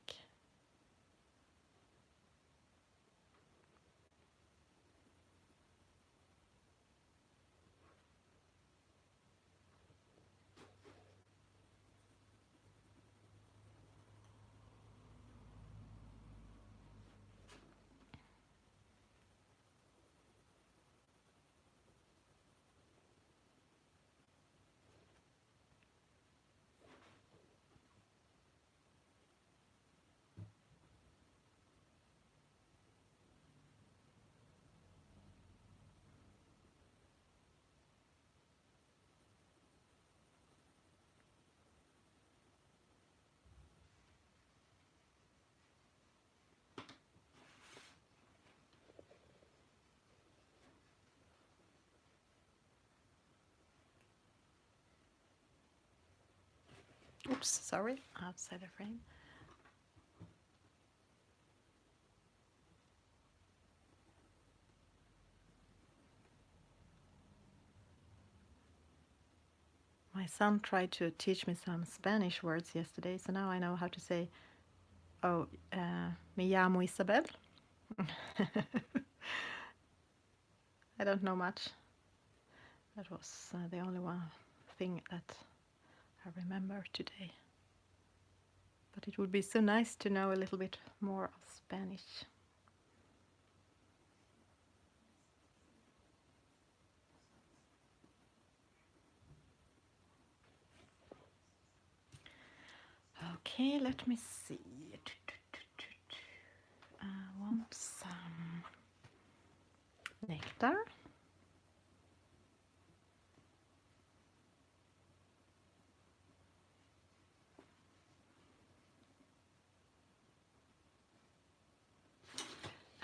Oops, sorry, outside the frame. My son tried to teach me some Spanish words yesterday, so now I know how to say, oh, me llamo Isabel. I don't know much. That was the only one thing that I remember today. But it would be so nice to know a little bit more of Spanish. Okay, let me see. I want some nectar.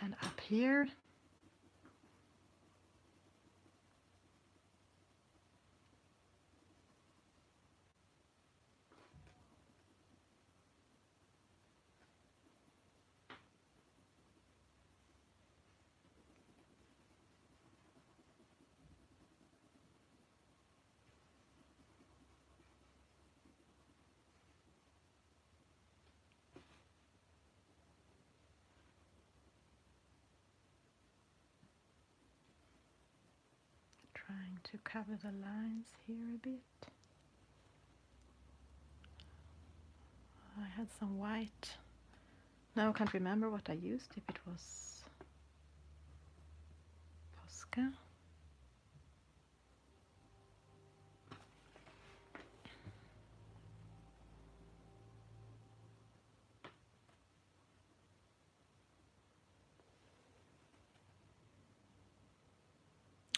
And up here, trying to cover the lines here a bit. I had some white. Now I can't remember what I used, if it was Tuscan.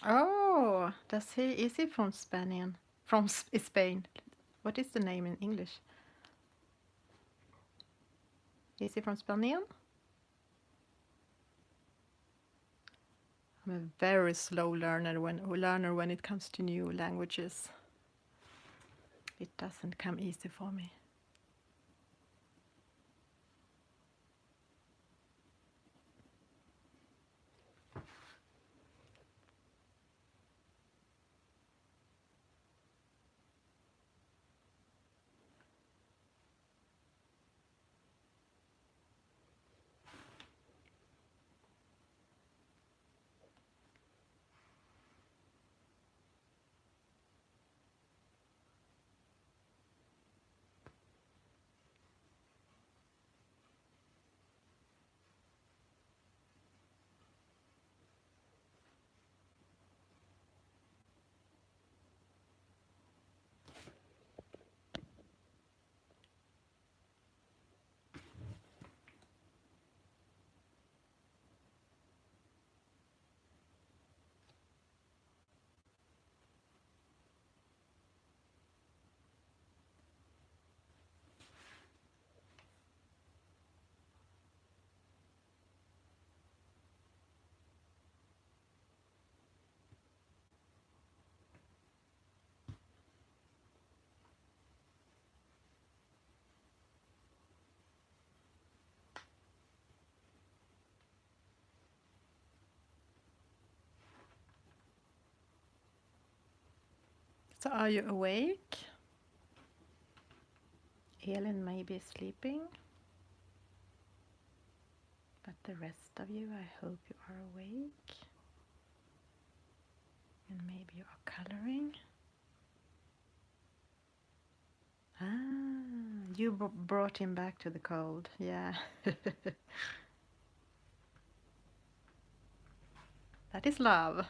Oh, is he from Spain? From Spain. What is the name in English? Is he from Spain? I'm a very slow learner when it comes to new languages. It doesn't come easy for me. So are you awake? Elin may be sleeping, but the rest of you, I hope you are awake. And maybe you are coloring. Ah, you brought him back to the cold, yeah. That is love.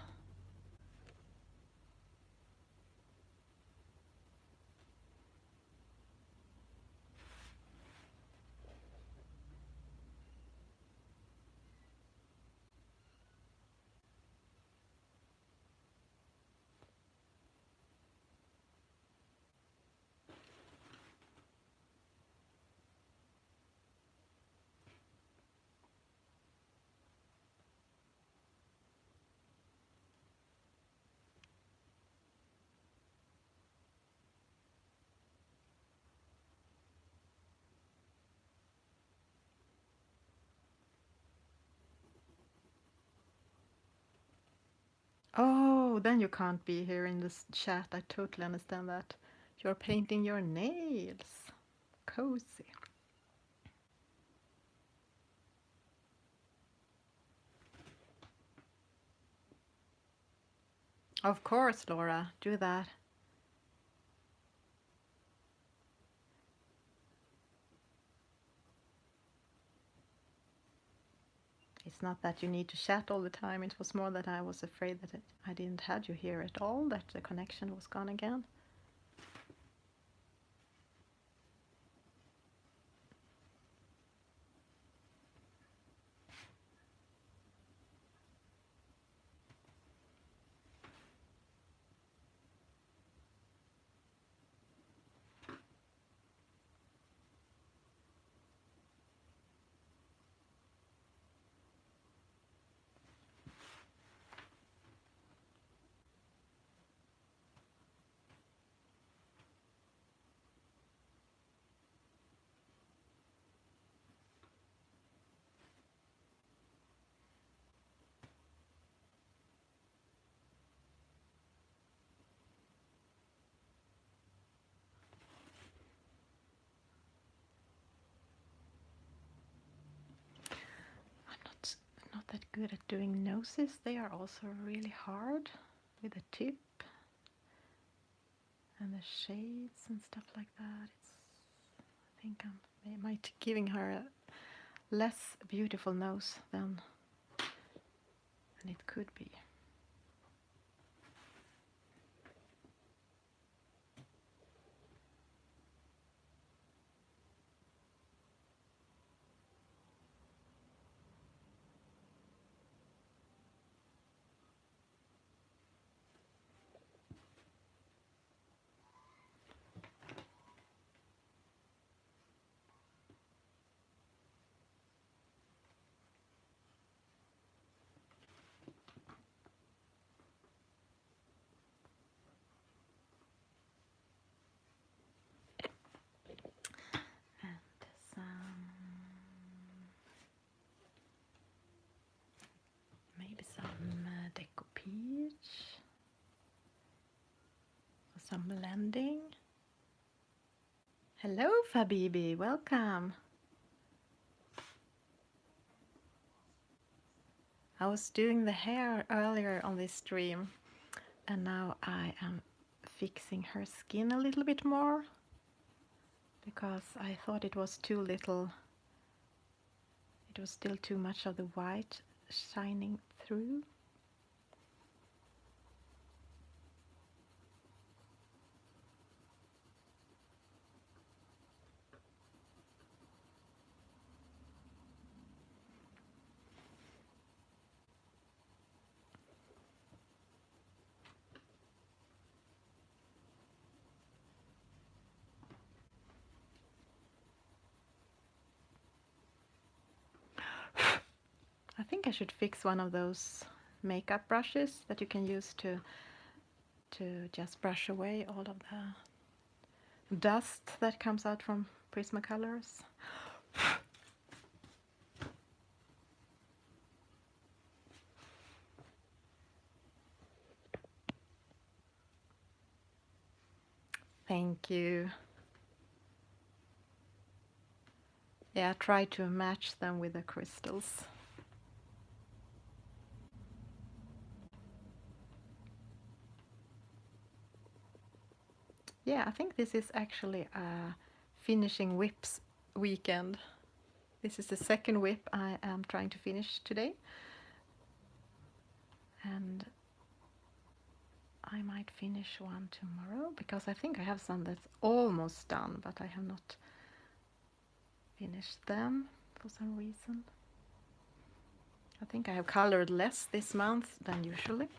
Oh, then you can't be here in this chat. I totally understand that. You're painting your nails. Cozy. Of course, Laura, do that. It's not that you need to chat all the time. It was more that I was afraid that I didn't have you here at all, that the connection was gone again. I'm not that good at doing noses. They are also really hard with the tip and the shades and stuff like that. I think I might giving her a less beautiful nose than it could be. some blending. Hello Fabibi, welcome. I was doing the hair earlier on this stream and now I am fixing her skin a little bit more because I thought it was too little. It was still too much of the white shining through. I think I should fix one of those makeup brushes that you can use to just brush away all of the dust that comes out from Prismacolors. Thank you. Yeah, try to match them with the crystals. Yeah, I think this is actually a finishing whips weekend. This is the second whip I am trying to finish today. And I might finish one tomorrow because I think I have some that's almost done, but I have not finished them for some reason. I think I have colored less this month than usually.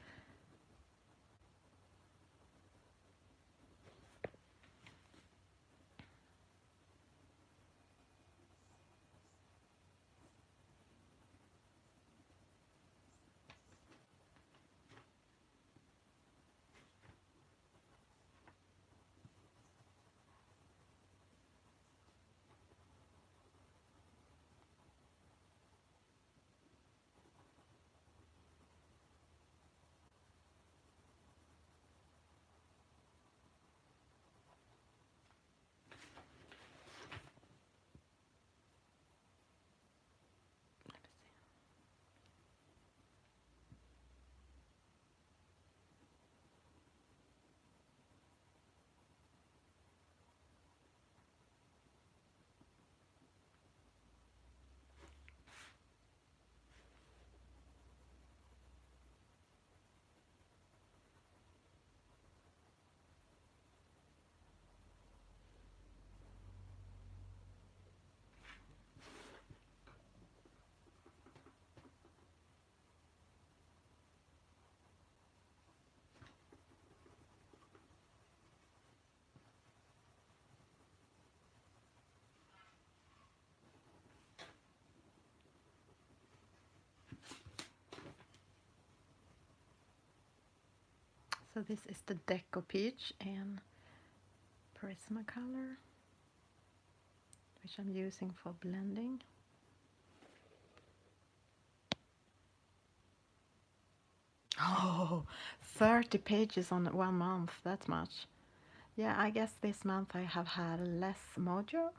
So this is the Deco Peach in Prismacolor, which I'm using for blending. Oh, 30 pages on 1 month, that's much. Yeah, I guess this month I have had less mojo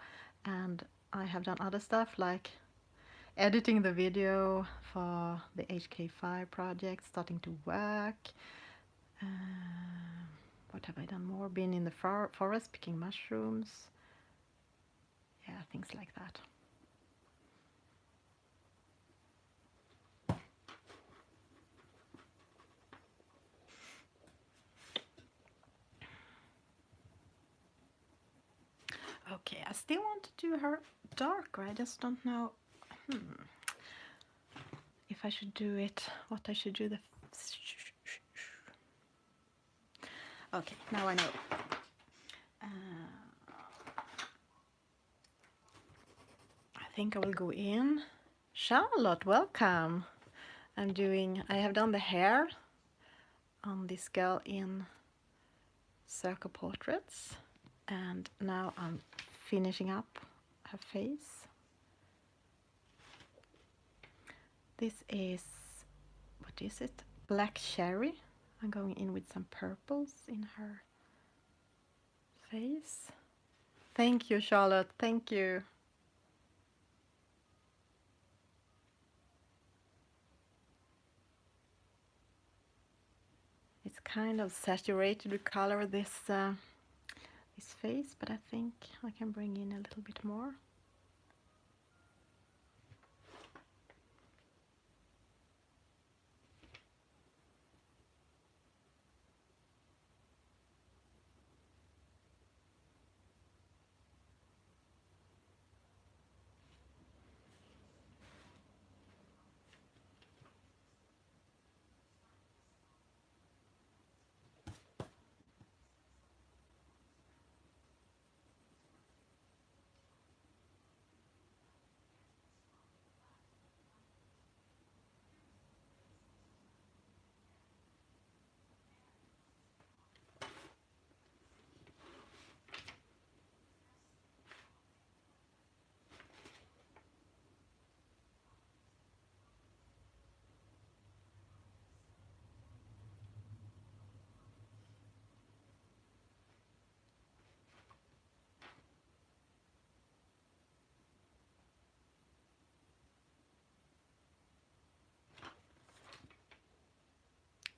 and I have done other stuff like editing the video for the HK5 project, starting to work. What have I done more? Been in the forest picking mushrooms. Yeah, things like that. Okay, I still want to do her darker. I just don't know if I should do it, what I should do. Okay, now I know. I think I will go in. Charlotte, welcome. I have done the hair on this girl in Circle Portraits, and now I'm finishing up her face. This is, what is it? Black cherry. I'm going in with some purples in her face. Thank you, Charlotte. Thank you. It's kind of saturated with color, this face, but I think I can bring in a little bit more.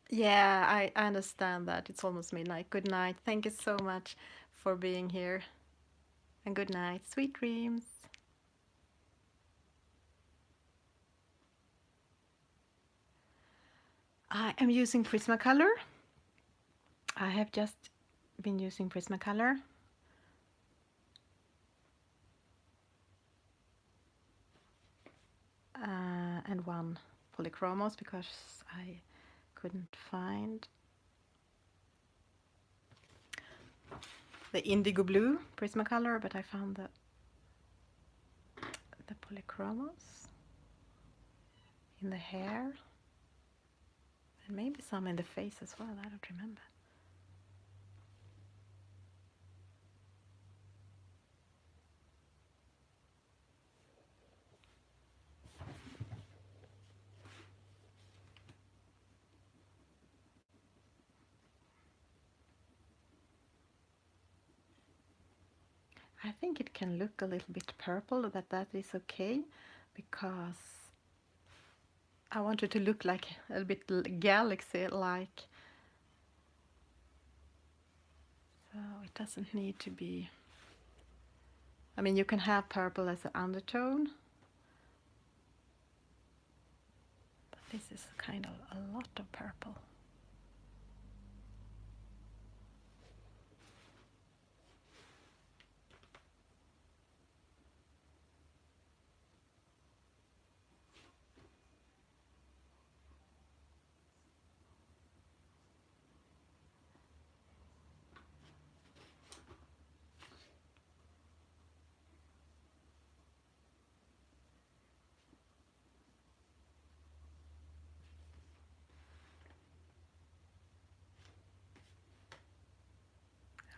Yeah, I understand that. It's almost midnight. Good night. Thank you so much for being here. And good night. Sweet dreams. I am using Prismacolor. I have just been using Prismacolor. And one Polychromos because I couldn't find the indigo blue Prismacolor, but I found the Polychromos in the hair and maybe some in the face as well. I don't remember. I think it can look a little bit purple, that is okay, because I want it to look like a bit galaxy-like. So it doesn't need to be... I mean, you can have purple as an undertone, but this is kind of a lot of purple.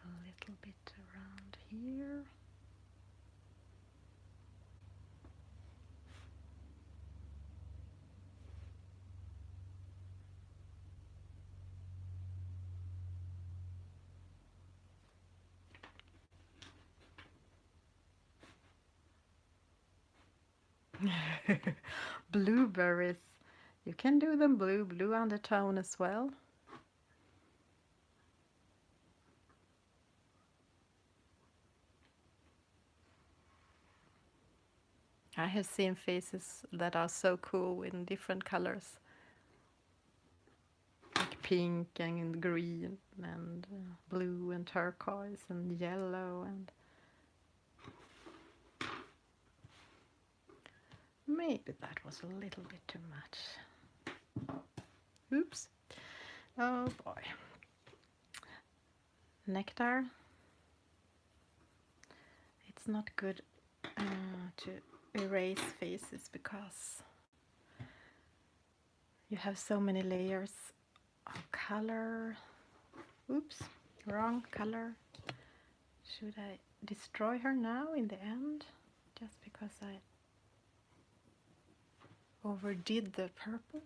A little bit around here. Blueberries. You can do them blue undertone as well. I have seen faces that are so cool in different colors, like pink and green and blue and turquoise and yellow, and maybe that was a little bit too much. Oops. Oh boy. Nectar. It's not good to erase faces because you have so many layers of color. Oops, wrong color. Should I destroy her now in the end? Just because I overdid the purple.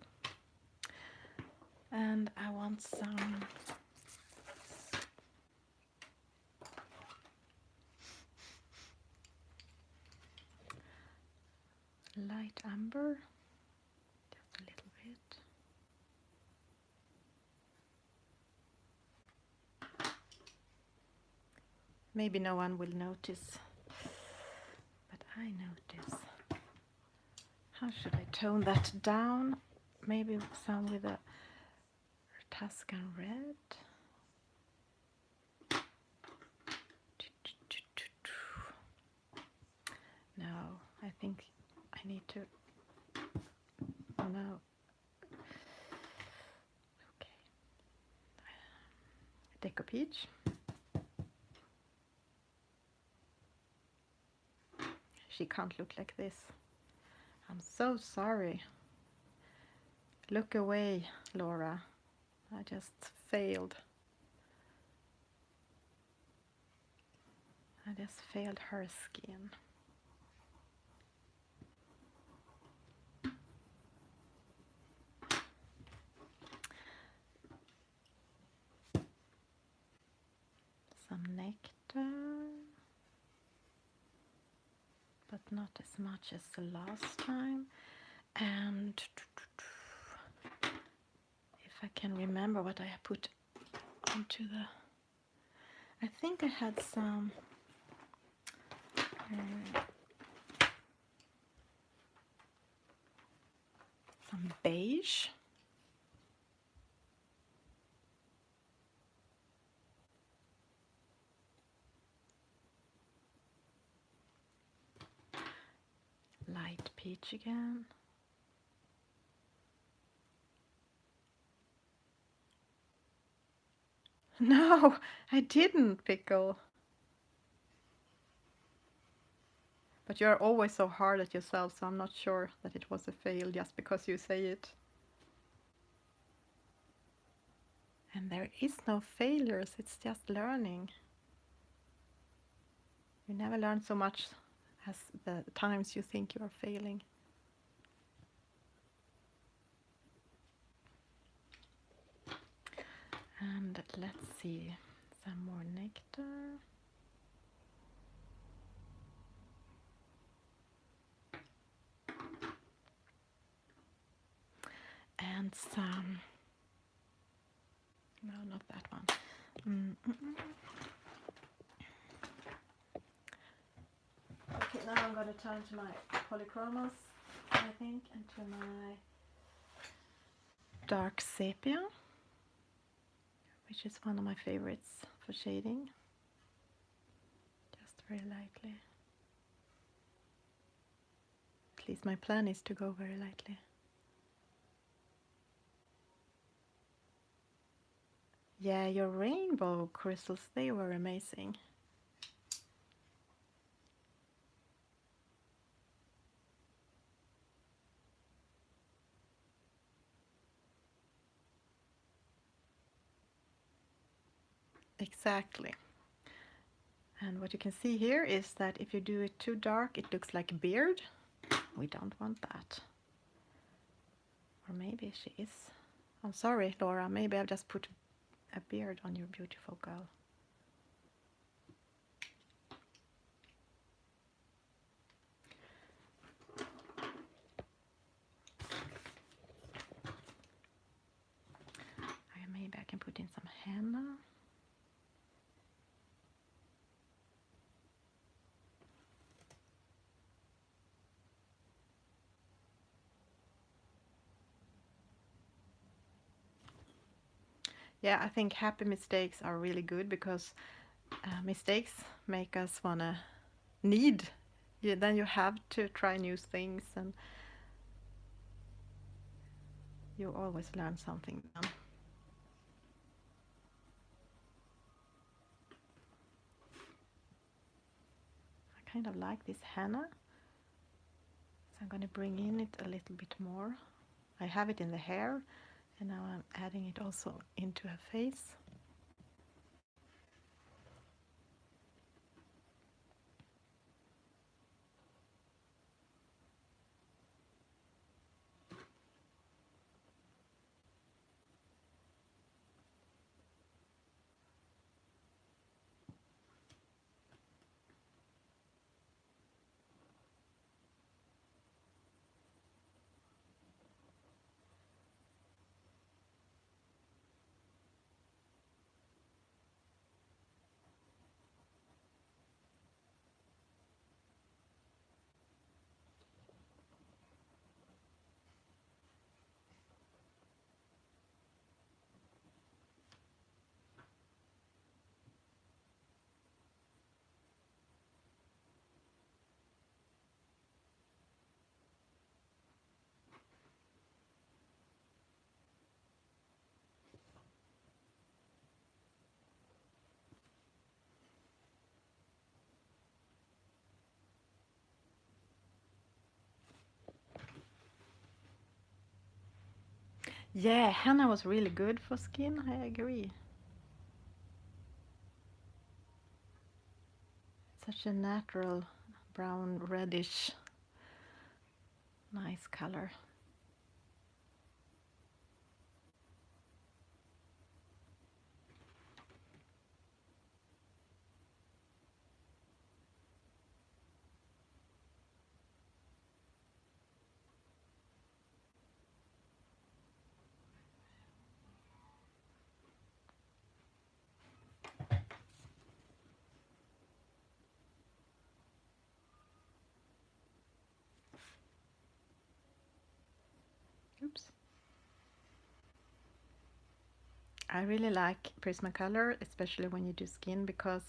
And I want some light amber, just a little bit. Maybe no one will notice, but I notice. How should I tone that down? Maybe some with a Tuscan red. No, I think I need to. Oh no. Okay. Deco peach. She can't look like this. I'm so sorry. Look away, Laura. I just failed. I just failed her skin. Some nectar, but not as much as the last time. And if I can remember what I put onto the, I think I had some beige. Light peach again. No, I didn't, Pickle. But you're always so hard at yourself, so I'm not sure that it was a fail just because you say it. And there is no failures, it's just learning. You never learn so much as the times you think you are failing. And let's see, some more nectar. And some, no, not that one. Okay, now I'm going to turn to my Polychromos, I think, and to my dark sepia, which is one of my favorites for shading. Just very lightly. At least my plan is to go very lightly. Yeah, your rainbow crystals, they were amazing. Exactly. And what you can see here is that if you do it too dark, it looks like a beard. We don't want that. Or maybe she is. I'm sorry, Laura, maybe I've just put a beard on your beautiful girl. Maybe I can put in some henna. Yeah, I think happy mistakes are really good because mistakes make us wanna need. Yeah, then you have to try new things and you always learn something then. I kind of like this henna, so I'm going to bring in it a little bit more. I have it in the hair and now I'm adding it also into her face. Yeah, henna was really good for skin, I agree. Such a natural brown reddish nice color. Oops. I really like Prismacolor, especially when you do skin, because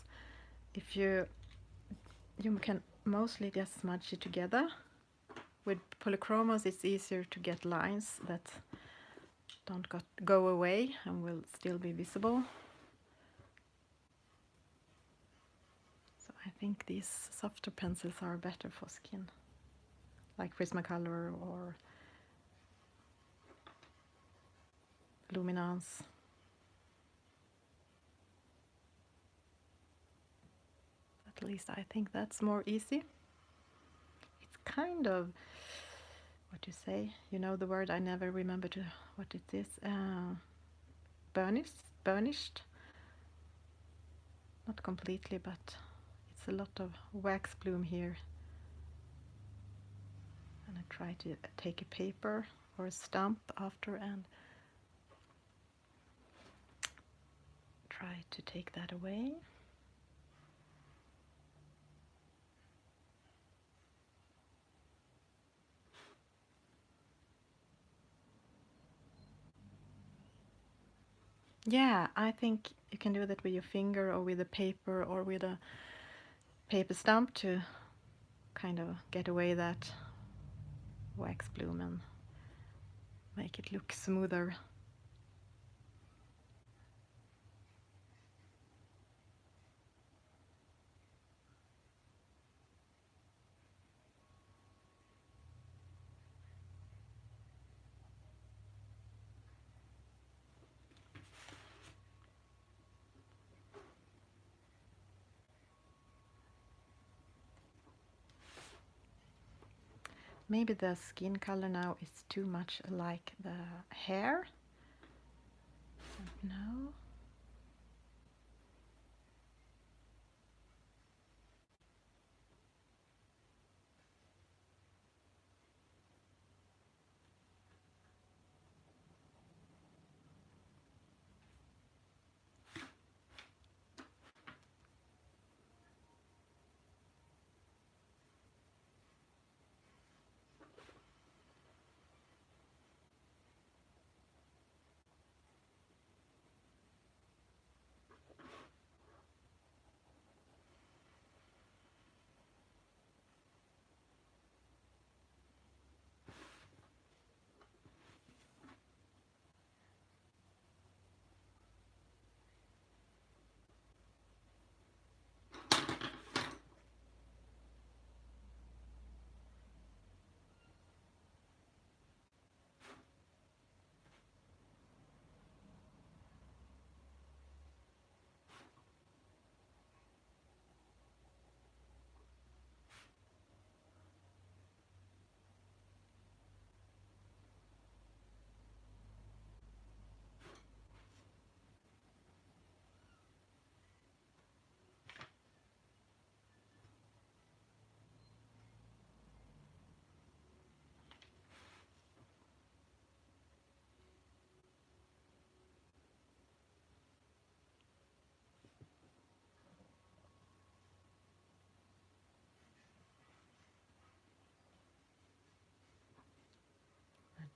if you can mostly just smudge it together. With Polychromos it's easier to get lines that don't go away and will still be visible. So I think these softer pencils are better for skin, like Prismacolor or Luminance. At least I think that's more easy. It's kind of, what you say, you know the word I never remember to what it is, burnished. Not completely, but it's a lot of wax bloom here. And I try to take a paper or a stamp after and try to take that away. Yeah, I think you can do that with your finger or with a paper or with a paper stamp to kind of get away that wax bloom and make it look smoother. Maybe the skin color now is too much like the hair. No.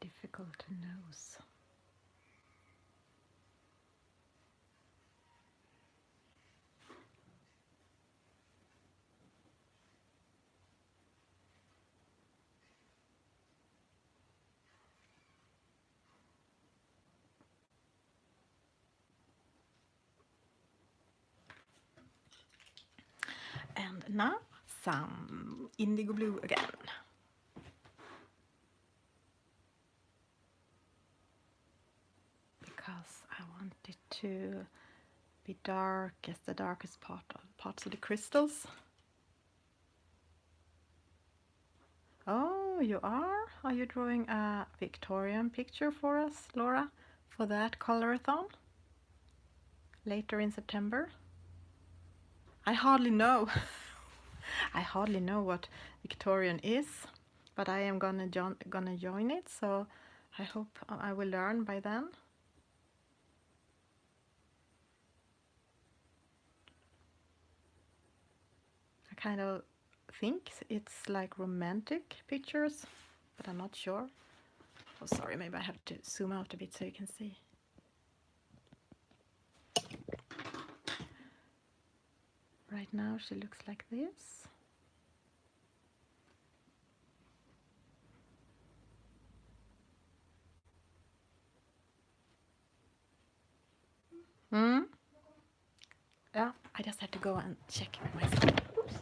Difficult nose. And now some indigo blue again. to be dark as the darkest parts of the crystals. Oh, you are? Are you drawing a Victorian picture for us, Laura, for that colorathon later in September? I hardly know. I hardly know what Victorian is, but I am gonna join it, so I hope I will learn by then. I kind of think it's like romantic pictures, but I'm not sure. Oh, sorry, maybe I have to zoom out a bit so you can see. Right now she looks like this. Hmm? Yeah, I just have to go and check myself. Oops.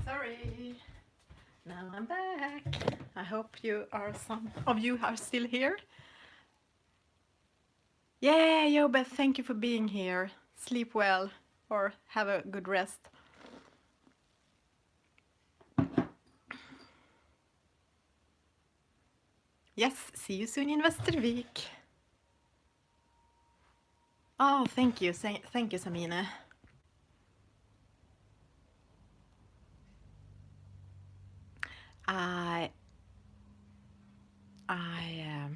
Sorry. Now I'm back. I hope some of you are still here. Yeah, Jobeth, thank you for being here. Sleep well or have a good rest. Yes, see you soon in Västervik. Oh, thank you. Thank you, Samine. I I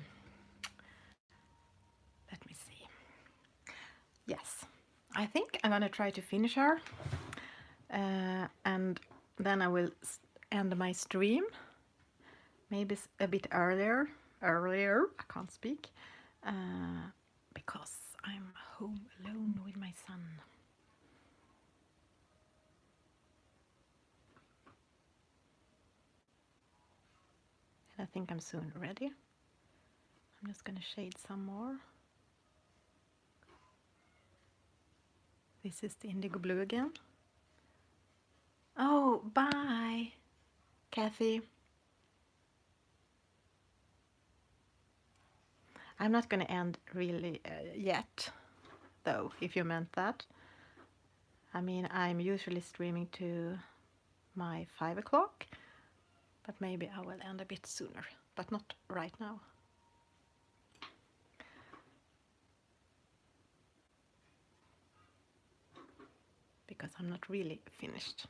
let me see. Yes, I think I'm gonna try to finish her, and then I will end my stream. Maybe a bit earlier. Earlier, I can't speak, because I'm home alone with my son. And I think I'm soon ready. I'm just gonna shade some more. This is the indigo blue again. Oh, bye, Kathy. I'm not gonna end really yet, though, if you meant that. I mean, I'm usually streaming to my 5 o'clock, but maybe I will end a bit sooner, but not right now. Because I'm not really finished.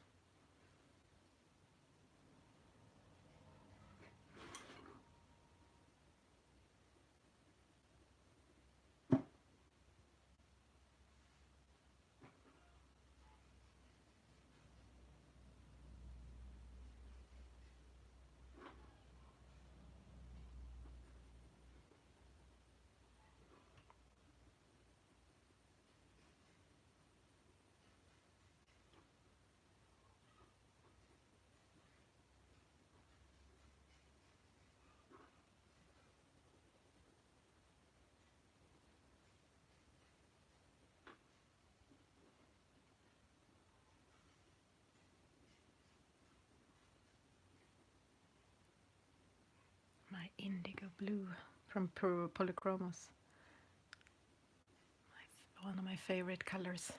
My indigo blue from Polychromos. One of my favorite colors.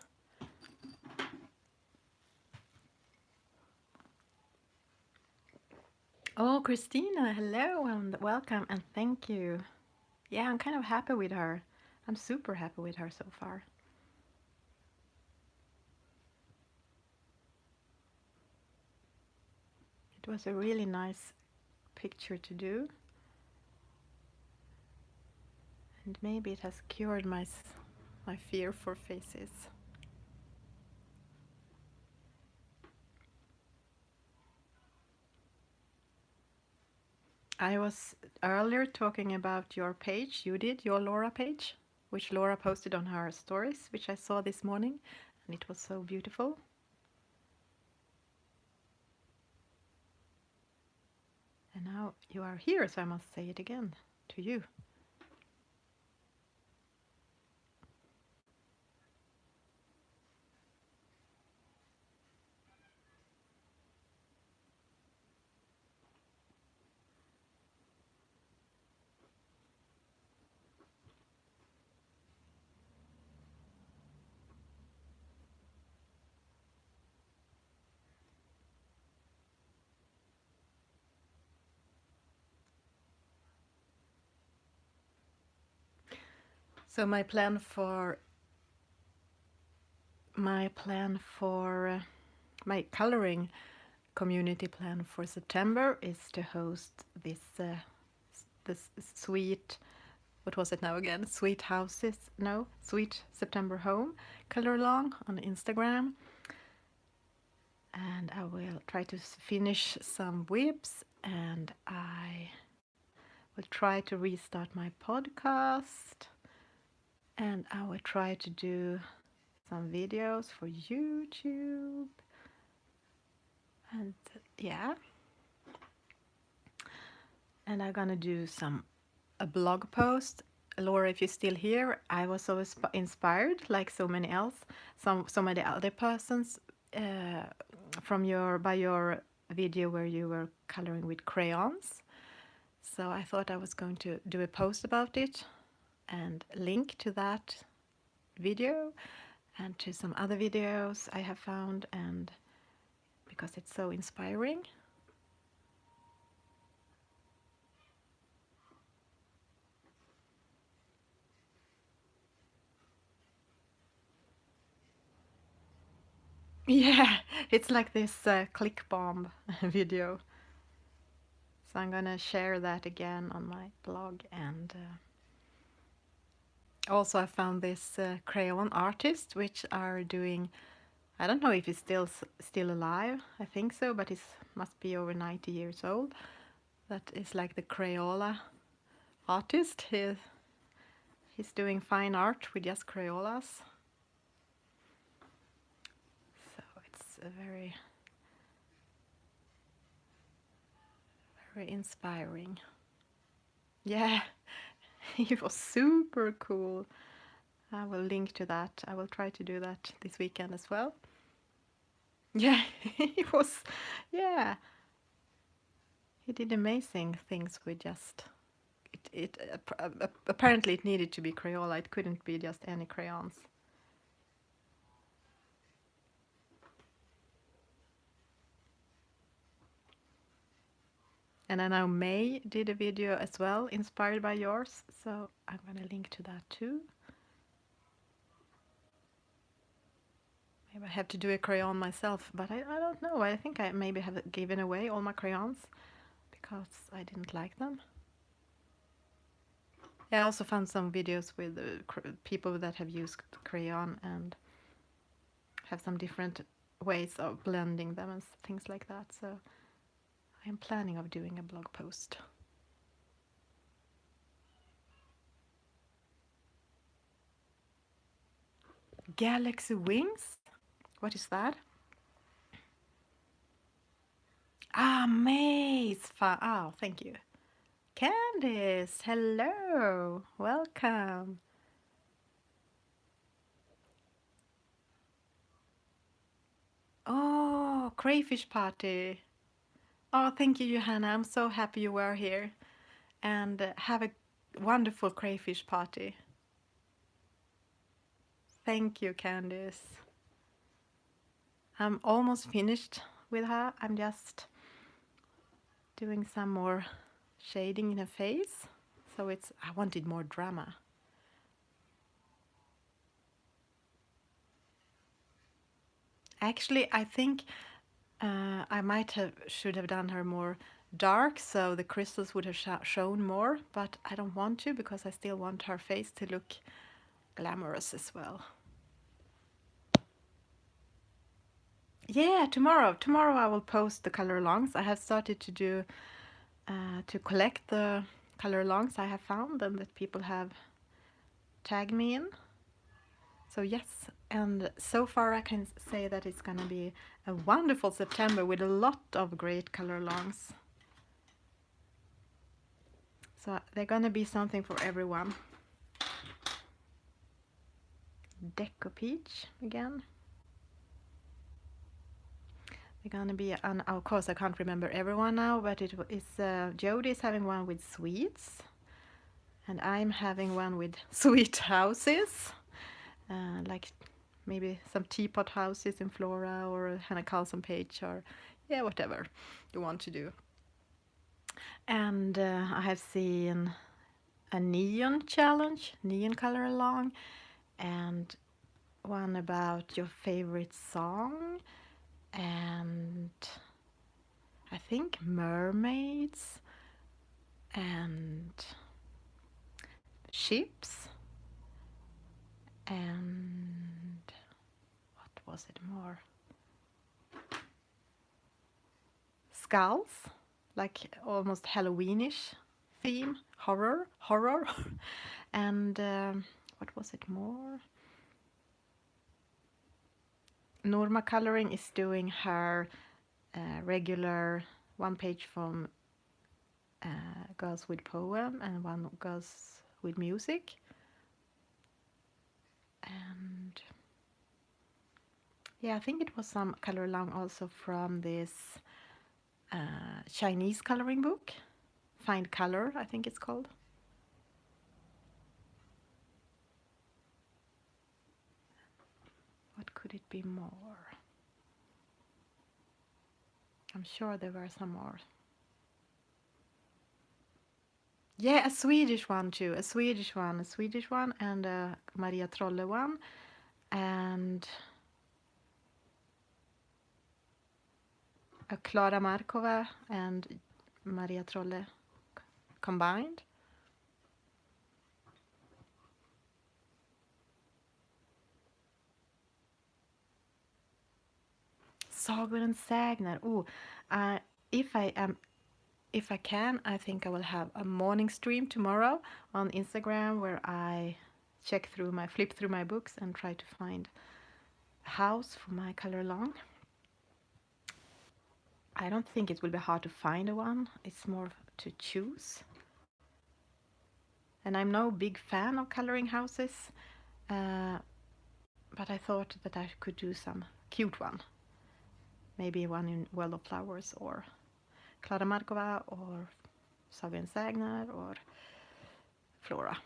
Oh, Christina, hello and welcome and thank you. Yeah, I'm kind of happy with her. I'm super happy with her so far. It was a really nice picture to do. And maybe it has cured my fear for faces. I was earlier talking about your page, you did, your Laura page, which Laura posted on her stories, which I saw this morning, and it was so beautiful. And now you are here, so I must say it again to you. So my plan for my coloring community plan for September is to host this sweet, what was it now again? Sweet Houses, no, Sweet September Home color along on Instagram. And I will try to finish some WIBs, and I will try to restart my podcast, and I will try to do some videos for YouTube. And yeah, and I'm gonna do a blog post. Laura, if you're still here, I was so inspired, like so many other persons, by your video where you were coloring with crayons. So I thought I was going to do a post about it and link to that video and to some other videos I have found, and because it's so inspiring. Yeah, it's like this click bomb video. So I'm gonna share that again on my blog. And also I found this crayon artist which are doing, I don't know if he's still alive. I think so, but he must be over 90 years old. That is like the Crayola artist. He's doing fine art with just Crayolas. So it's a very, very inspiring. Yeah, he was super cool. I will link to that. I will try to do that this weekend as well. Yeah, he was, yeah, he did amazing things with just, apparently it needed to be Crayola. It couldn't be just any crayons. And I know May did a video as well, inspired by yours, so I'm gonna link to that too. Maybe I have to do a crayon myself, but I don't know. I think I maybe have given away all my crayons because I didn't like them. I also found some videos with people that have used crayon and have some different ways of blending them and things like that. So I am planning of doing a blog post. Galaxy wings? What is that? Ah, maze. Oh, thank you. Candice, hello. Welcome. Oh, crayfish party. Oh, thank you, Johanna. I'm so happy you were here. And have a wonderful crayfish party. Thank you, Candice. I'm almost finished with her. I'm just doing some more shading in her face. So I wanted more drama. Actually, I think I should have done her more dark, so the crystals would have shown more, but I don't want to because I still want her face to look glamorous as well. Yeah, tomorrow. Tomorrow I will post the color longs. I have started to collect the color longs I have found and that people have tagged me in. So yes, and so far I can say that it's gonna be a wonderful September with a lot of great color longs. So they're gonna be something for everyone. Deco Peach again. They're gonna be, of course I can't remember everyone now, but Jody is having one with sweets, and I'm having one with sweet houses, like maybe some teapot houses in Flora or Henna Carlson page or yeah, whatever you want to do. And I have seen a neon challenge, neon color along, and one about your favorite song, and I think mermaids and ships, and what was it more? Skulls, like almost Halloweenish theme, horror, and what was it more? Norma Coloring is doing her regular one page from Girls with Poem and one Girls with Music. And yeah, I think it was some color along also from this Chinese coloring book, Find Color, I think it's called. What could it be more? I'm sure there were some more. Yeah, a Swedish one too. A Swedish one, and a Maria Trolle one. And a Clara Markova and Maria Trolle combined. Sagor and Sägner. Oh, if I can, I think I will have a morning stream tomorrow on Instagram where I flip through my books and try to find a house for my color along. I don't think it will be hard to find a one. It's more to choose. And I'm no big fan of coloring houses, but I thought that I could do some cute one. Maybe one in World of Flowers or Clara Markova or Sagor and Sägner or Flora.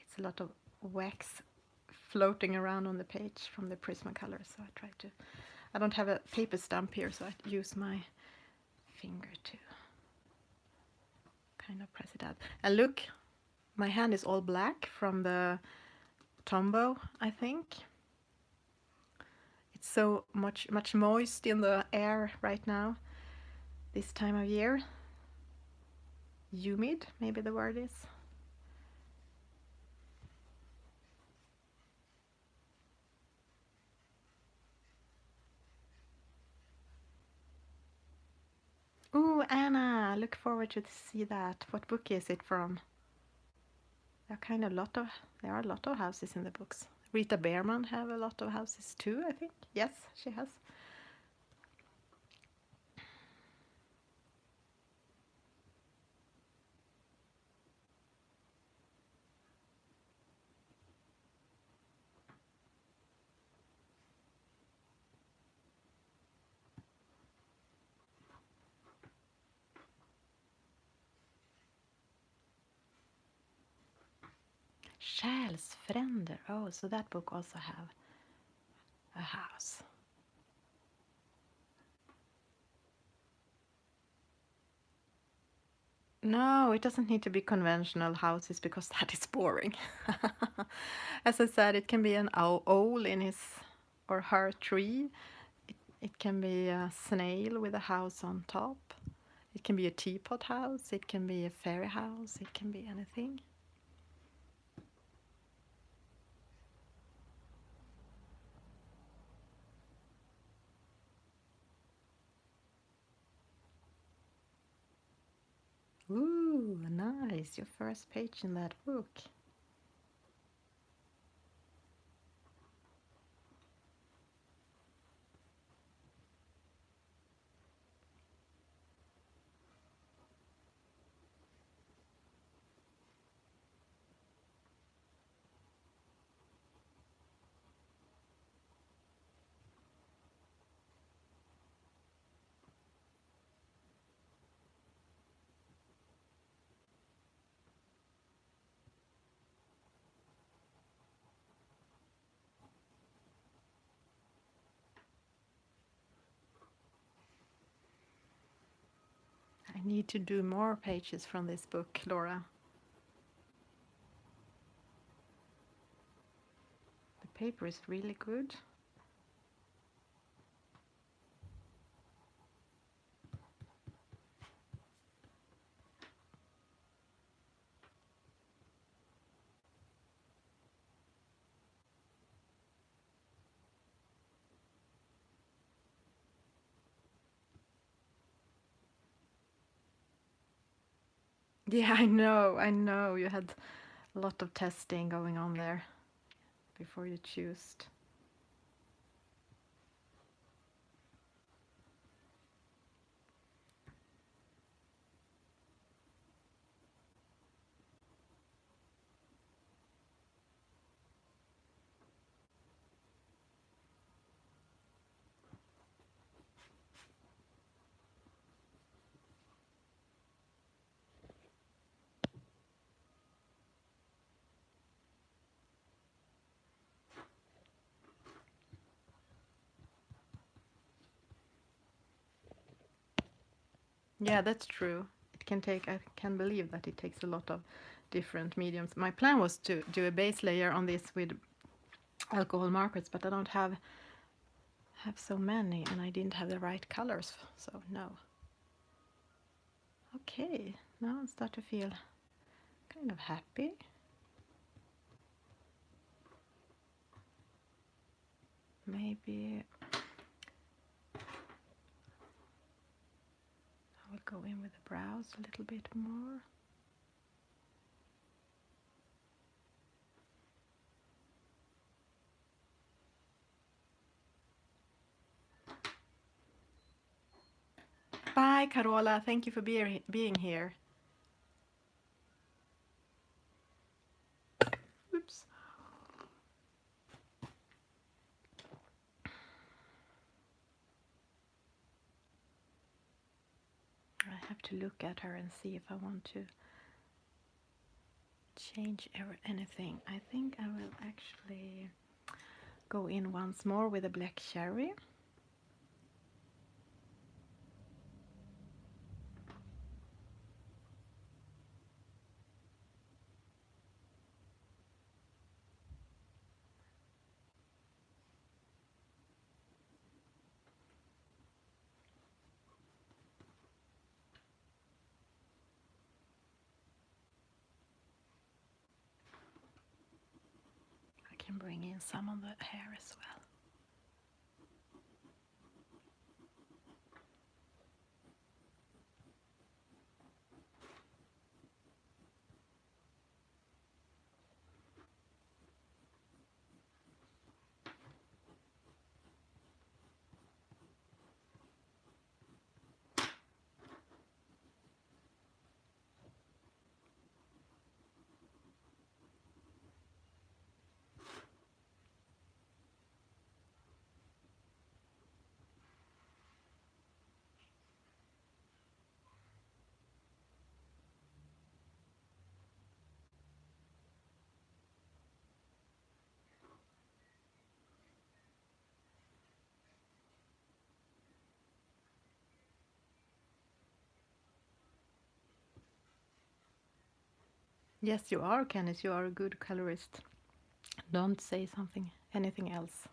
It's a lot of wax floating around on the page from the Prismacolor, so I don't have a paper stamp here, so I use my finger to kind of press it out. And look, my hand is all black from the Tombow, I think. It's so much moist in the air right now, this time of year. Humid, maybe the word is. Ooh, Anna, I look forward to see that. What book is it from? There are a lot of houses in the books. Rita Bearman have a lot of houses too, I think. Yes, she has. Själsfränder. Oh, so that book also have a house. No, it doesn't need to be conventional houses because that is boring. As I said, it can be an owl in his or her tree. It can be a snail with a house on top. It can be a teapot house. It can be a fairy house. It can be anything. Ooh, nice. Your first page in that book. I need to do more pages from this book, Laura. The paper is really good. Yeah, I know. You had a lot of testing going on there before you chose. Yeah, that's true. It can take, I can believe that it takes a lot of different mediums. My plan was to do a base layer on this with alcohol markers, but I don't have so many, and I didn't have the right colors, so no. Okay, now I start to feel kind of happy. Maybe I will go in with the brows a little bit more. Bye, Carola. Thank you for being here. Oops. I have to look at her and see if I want to change anything. I think I will actually go in once more with a black cherry. I can bring in some on the hair as well. Yes, you are, Kenneth. You are a good colorist. Don't say anything else.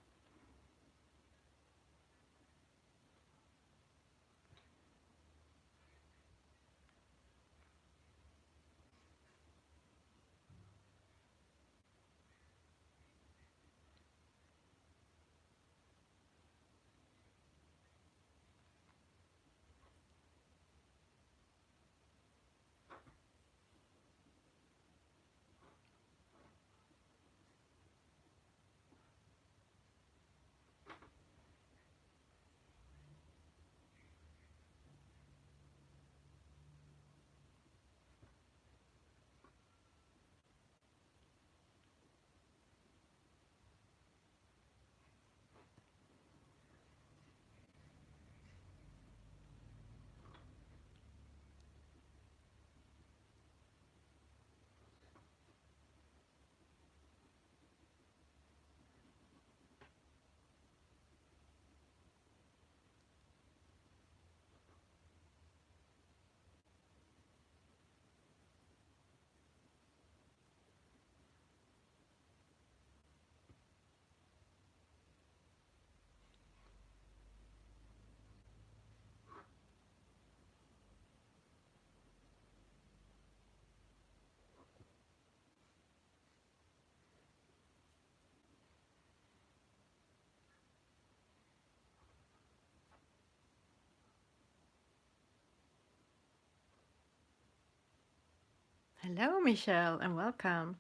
Hello, Michelle, and welcome.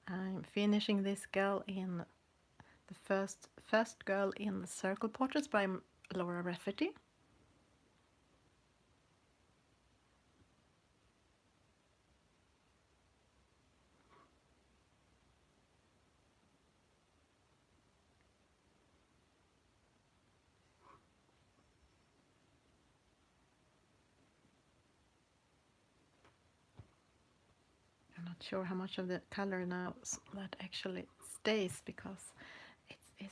I'm finishing this girl in the first girl in the circle portraits by Laura Rafferty. I'm not sure how much of the color now that actually stays because it is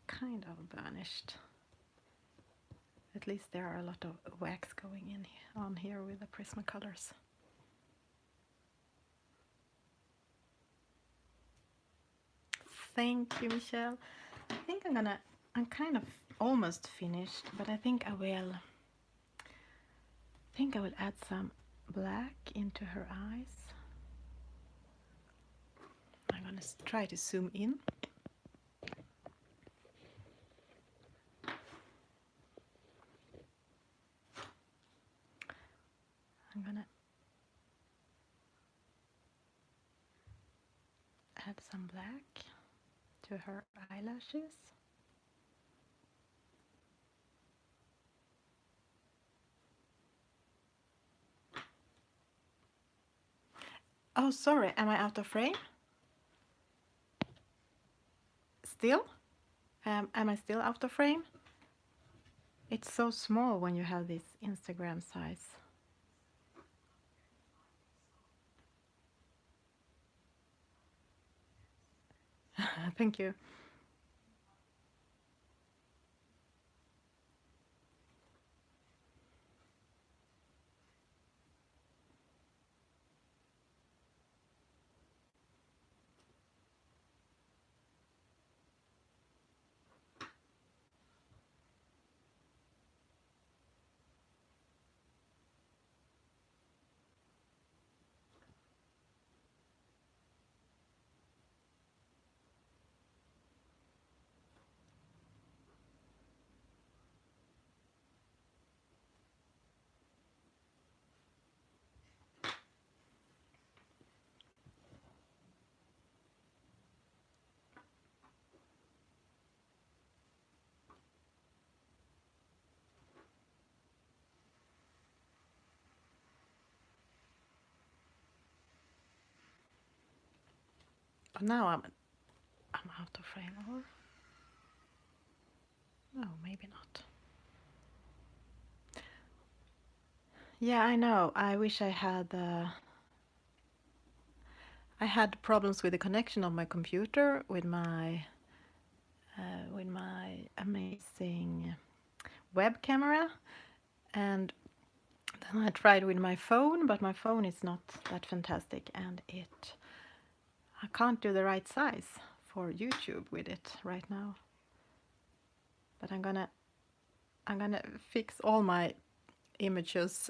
kind of burnished. At least there are a lot of wax going in on here with the Prismacolors. Thank you, Michelle. I think I'm kind of almost finished, but I think I will add some black into her eyes. I'm gonna try to zoom in. I'm gonna add some black to her eyelashes. Oh, sorry, am I out of frame? Still? Am I still out of frame? It's so small when you have this Instagram size. Thank you. Now I'm out of frame, or no, maybe not. Yeah, I know. I wish I had problems with the connection of my computer with my amazing web camera, and then I tried with my phone, but my phone is not that fantastic, and I can't do the right size for YouTube with it right now. But I'm gonna fix all my images.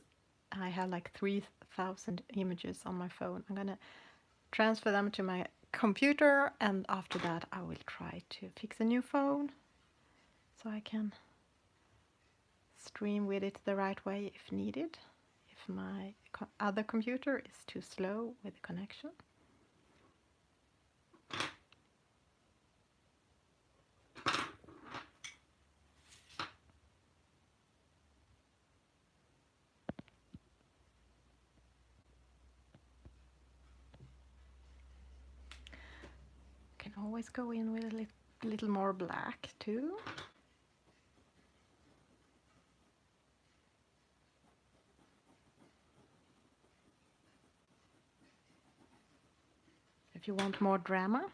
I have like 3,000 images on my phone. I'm gonna transfer them to my computer, and after that I will try to fix a new phone so I can stream with it the right way if needed, if my other computer is too slow with the connection. Can always go in with a little more black too. If you want more drama.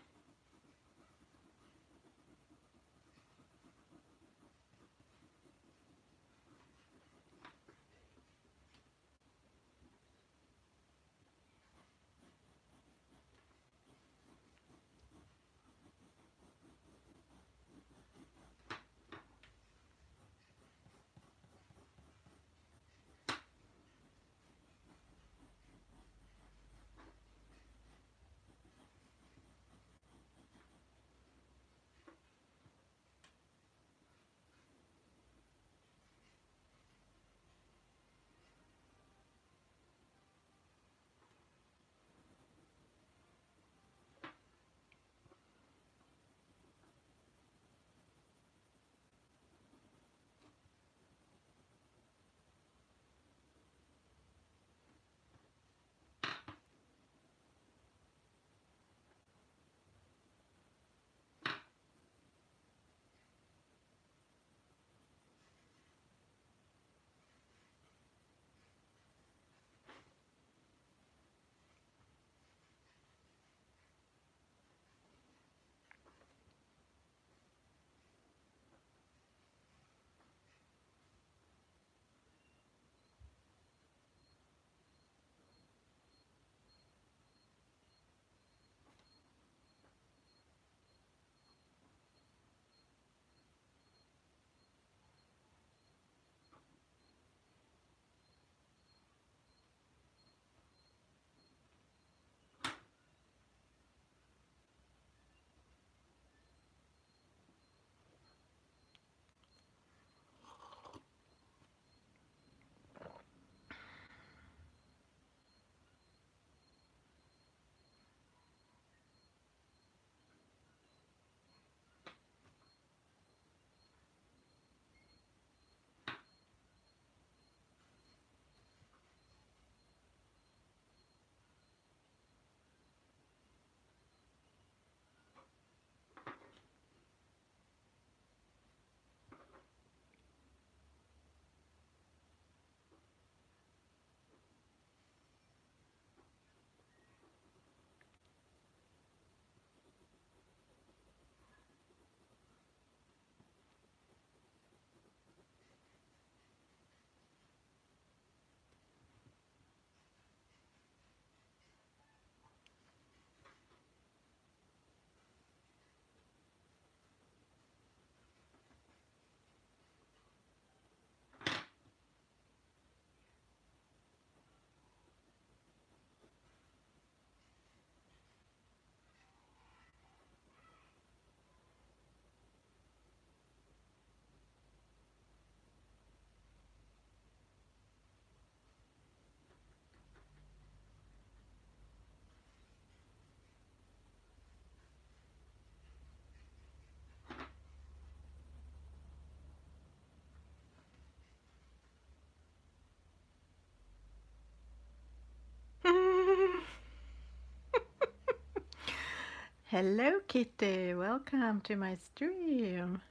Hello Kitty, welcome to my stream.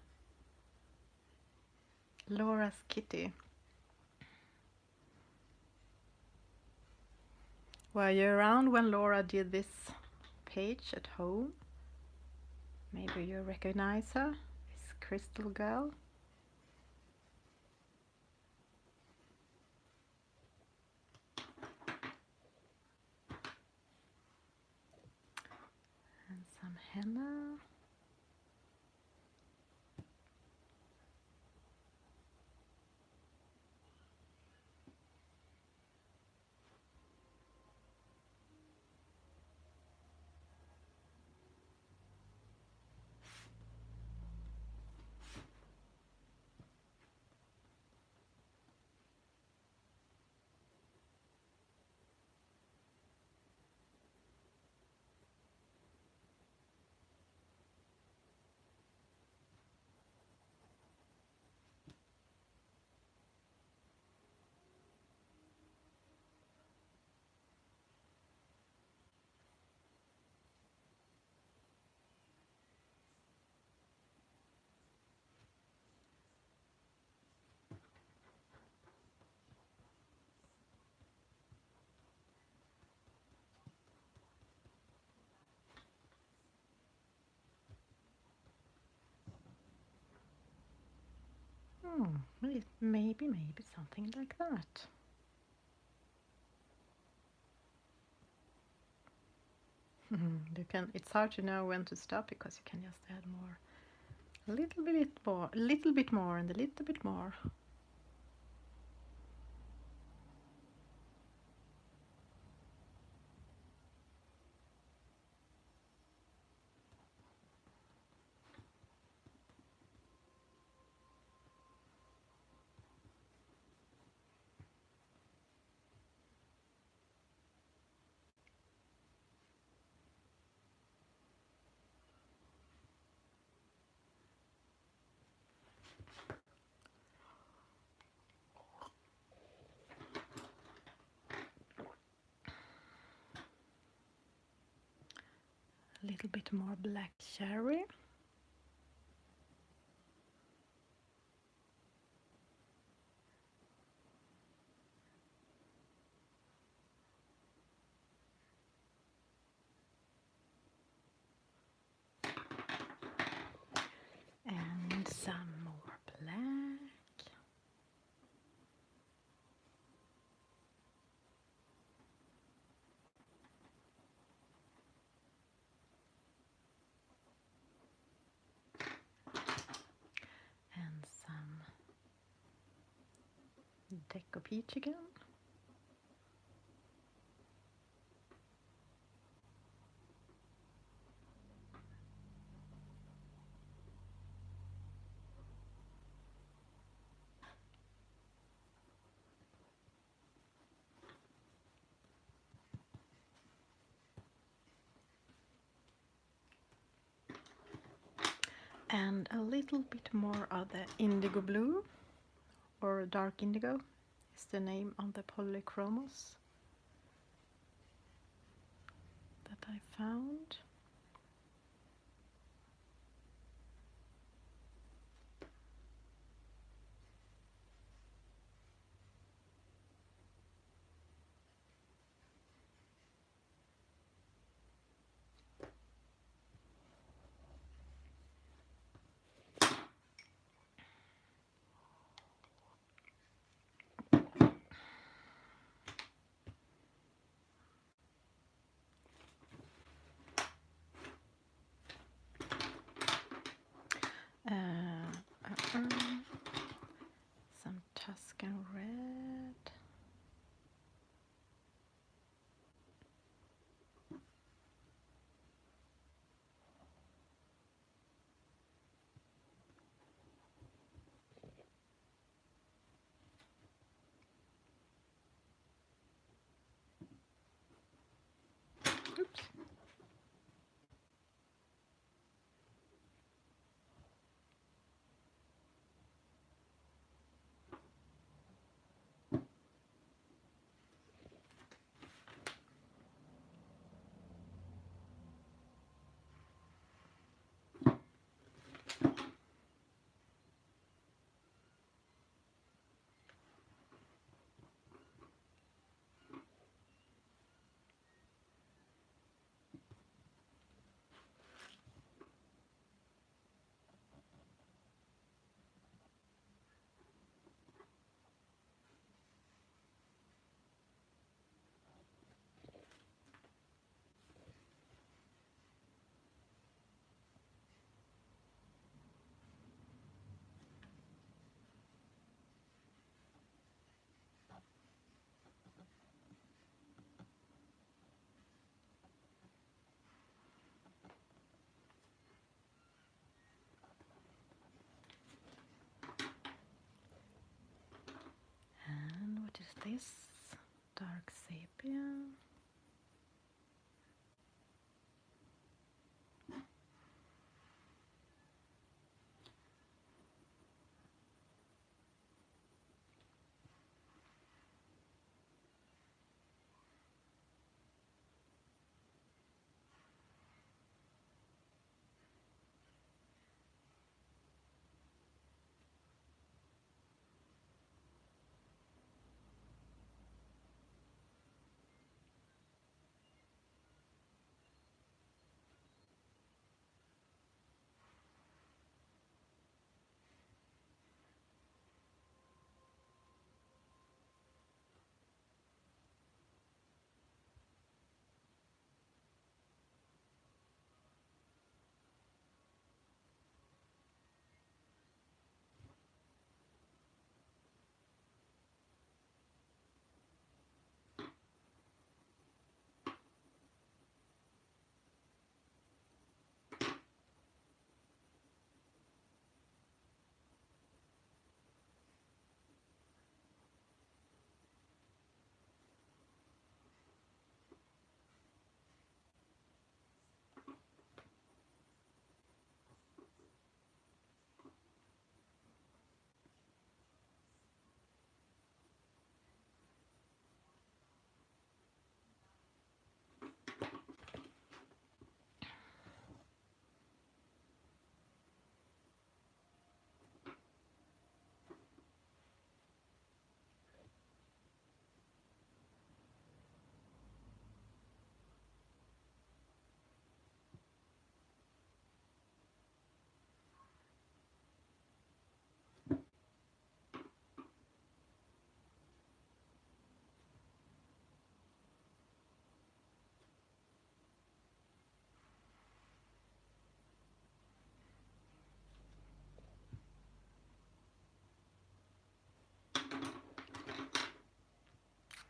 Laura's Kitty. Were you around when Laura did this page at home? Maybe you recognize her, this crystal girl. And some henna. Maybe something like that. You can. It's hard to know when to stop because you can just add more, a little bit more, and a little bit more. A little bit more black cherry. And some more black. And some Deco Peach again. And a little bit more of the indigo blue, or dark indigo is the name on the Polychromos that I found. Some Tuscan red. Oops.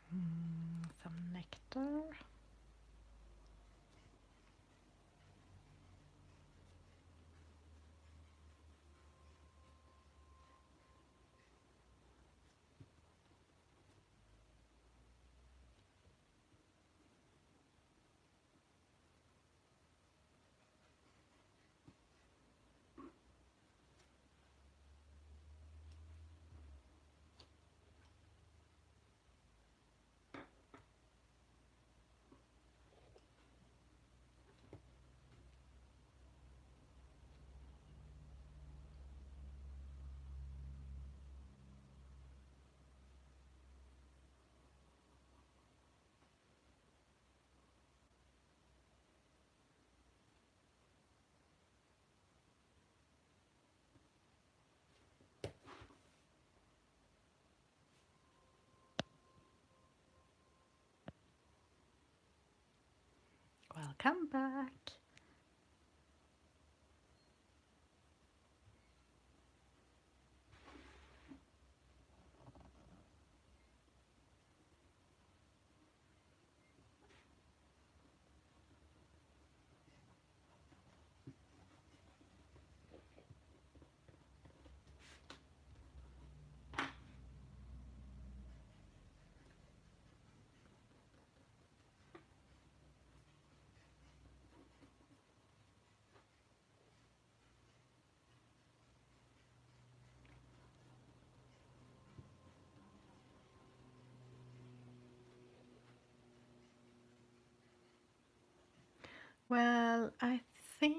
Some nectar. Welcome back. Well, I think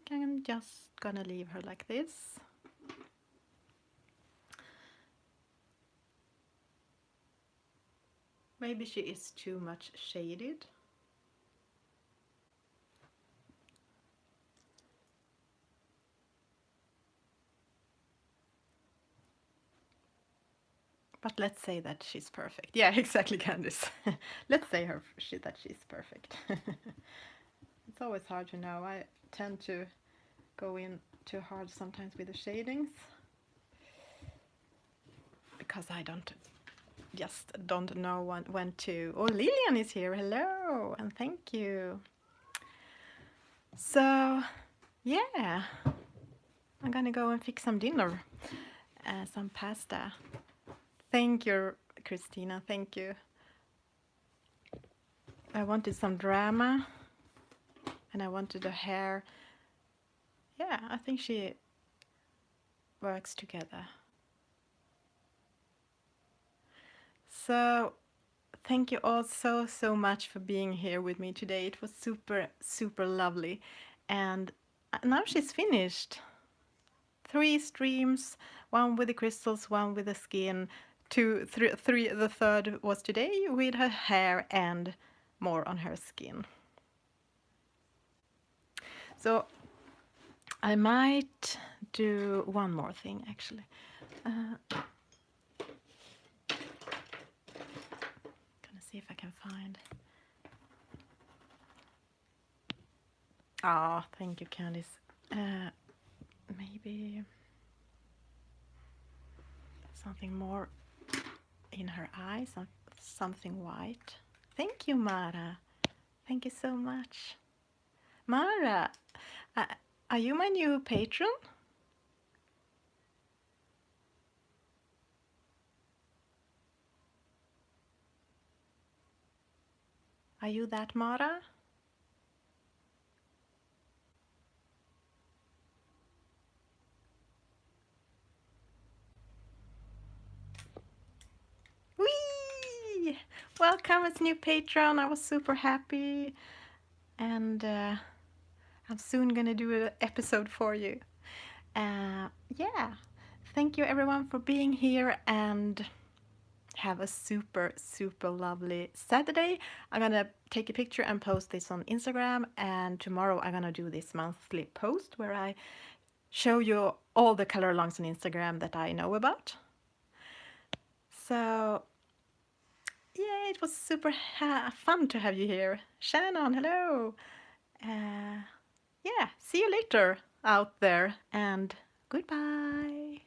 I'm just gonna leave her like this. Maybe she is too much shaded. But let's say that she's perfect. Yeah, exactly, Candice. Let's say that she's perfect. It's always hard to know. I tend to go in too hard sometimes with the shadings because I just don't know when to. Oh, Lillian is here. Hello and thank you. So yeah, I'm gonna go and fix some dinner, some pasta. Thank you, Christina. Thank you. I wanted some drama, and I wanted the hair. Yeah, I think she works together. So thank you all so much for being here with me today. It was super lovely, and now she's finished. 3 streams, one with the crystals, one with the skin, three. The third was today with her hair and more on her skin. So I might do one more thing actually. Gonna see if I can find. Oh, thank you, Candice. Maybe something more in her eyes, something white. Thank you, Mara. Thank you so much. Mara, are you my new patron? Are you that Mara? Whee! Welcome as new patron. I was super happy, and I'm soon gonna do an episode for you. Yeah, thank you everyone for being here, and have a super lovely Saturday. I'm gonna take a picture and post this on Instagram, and tomorrow I'm gonna do this monthly post where I show you all the color alongs on Instagram that I know about. So yeah, it was super fun to have you here. Shannon, hello. Yeah, see you later out there, and goodbye.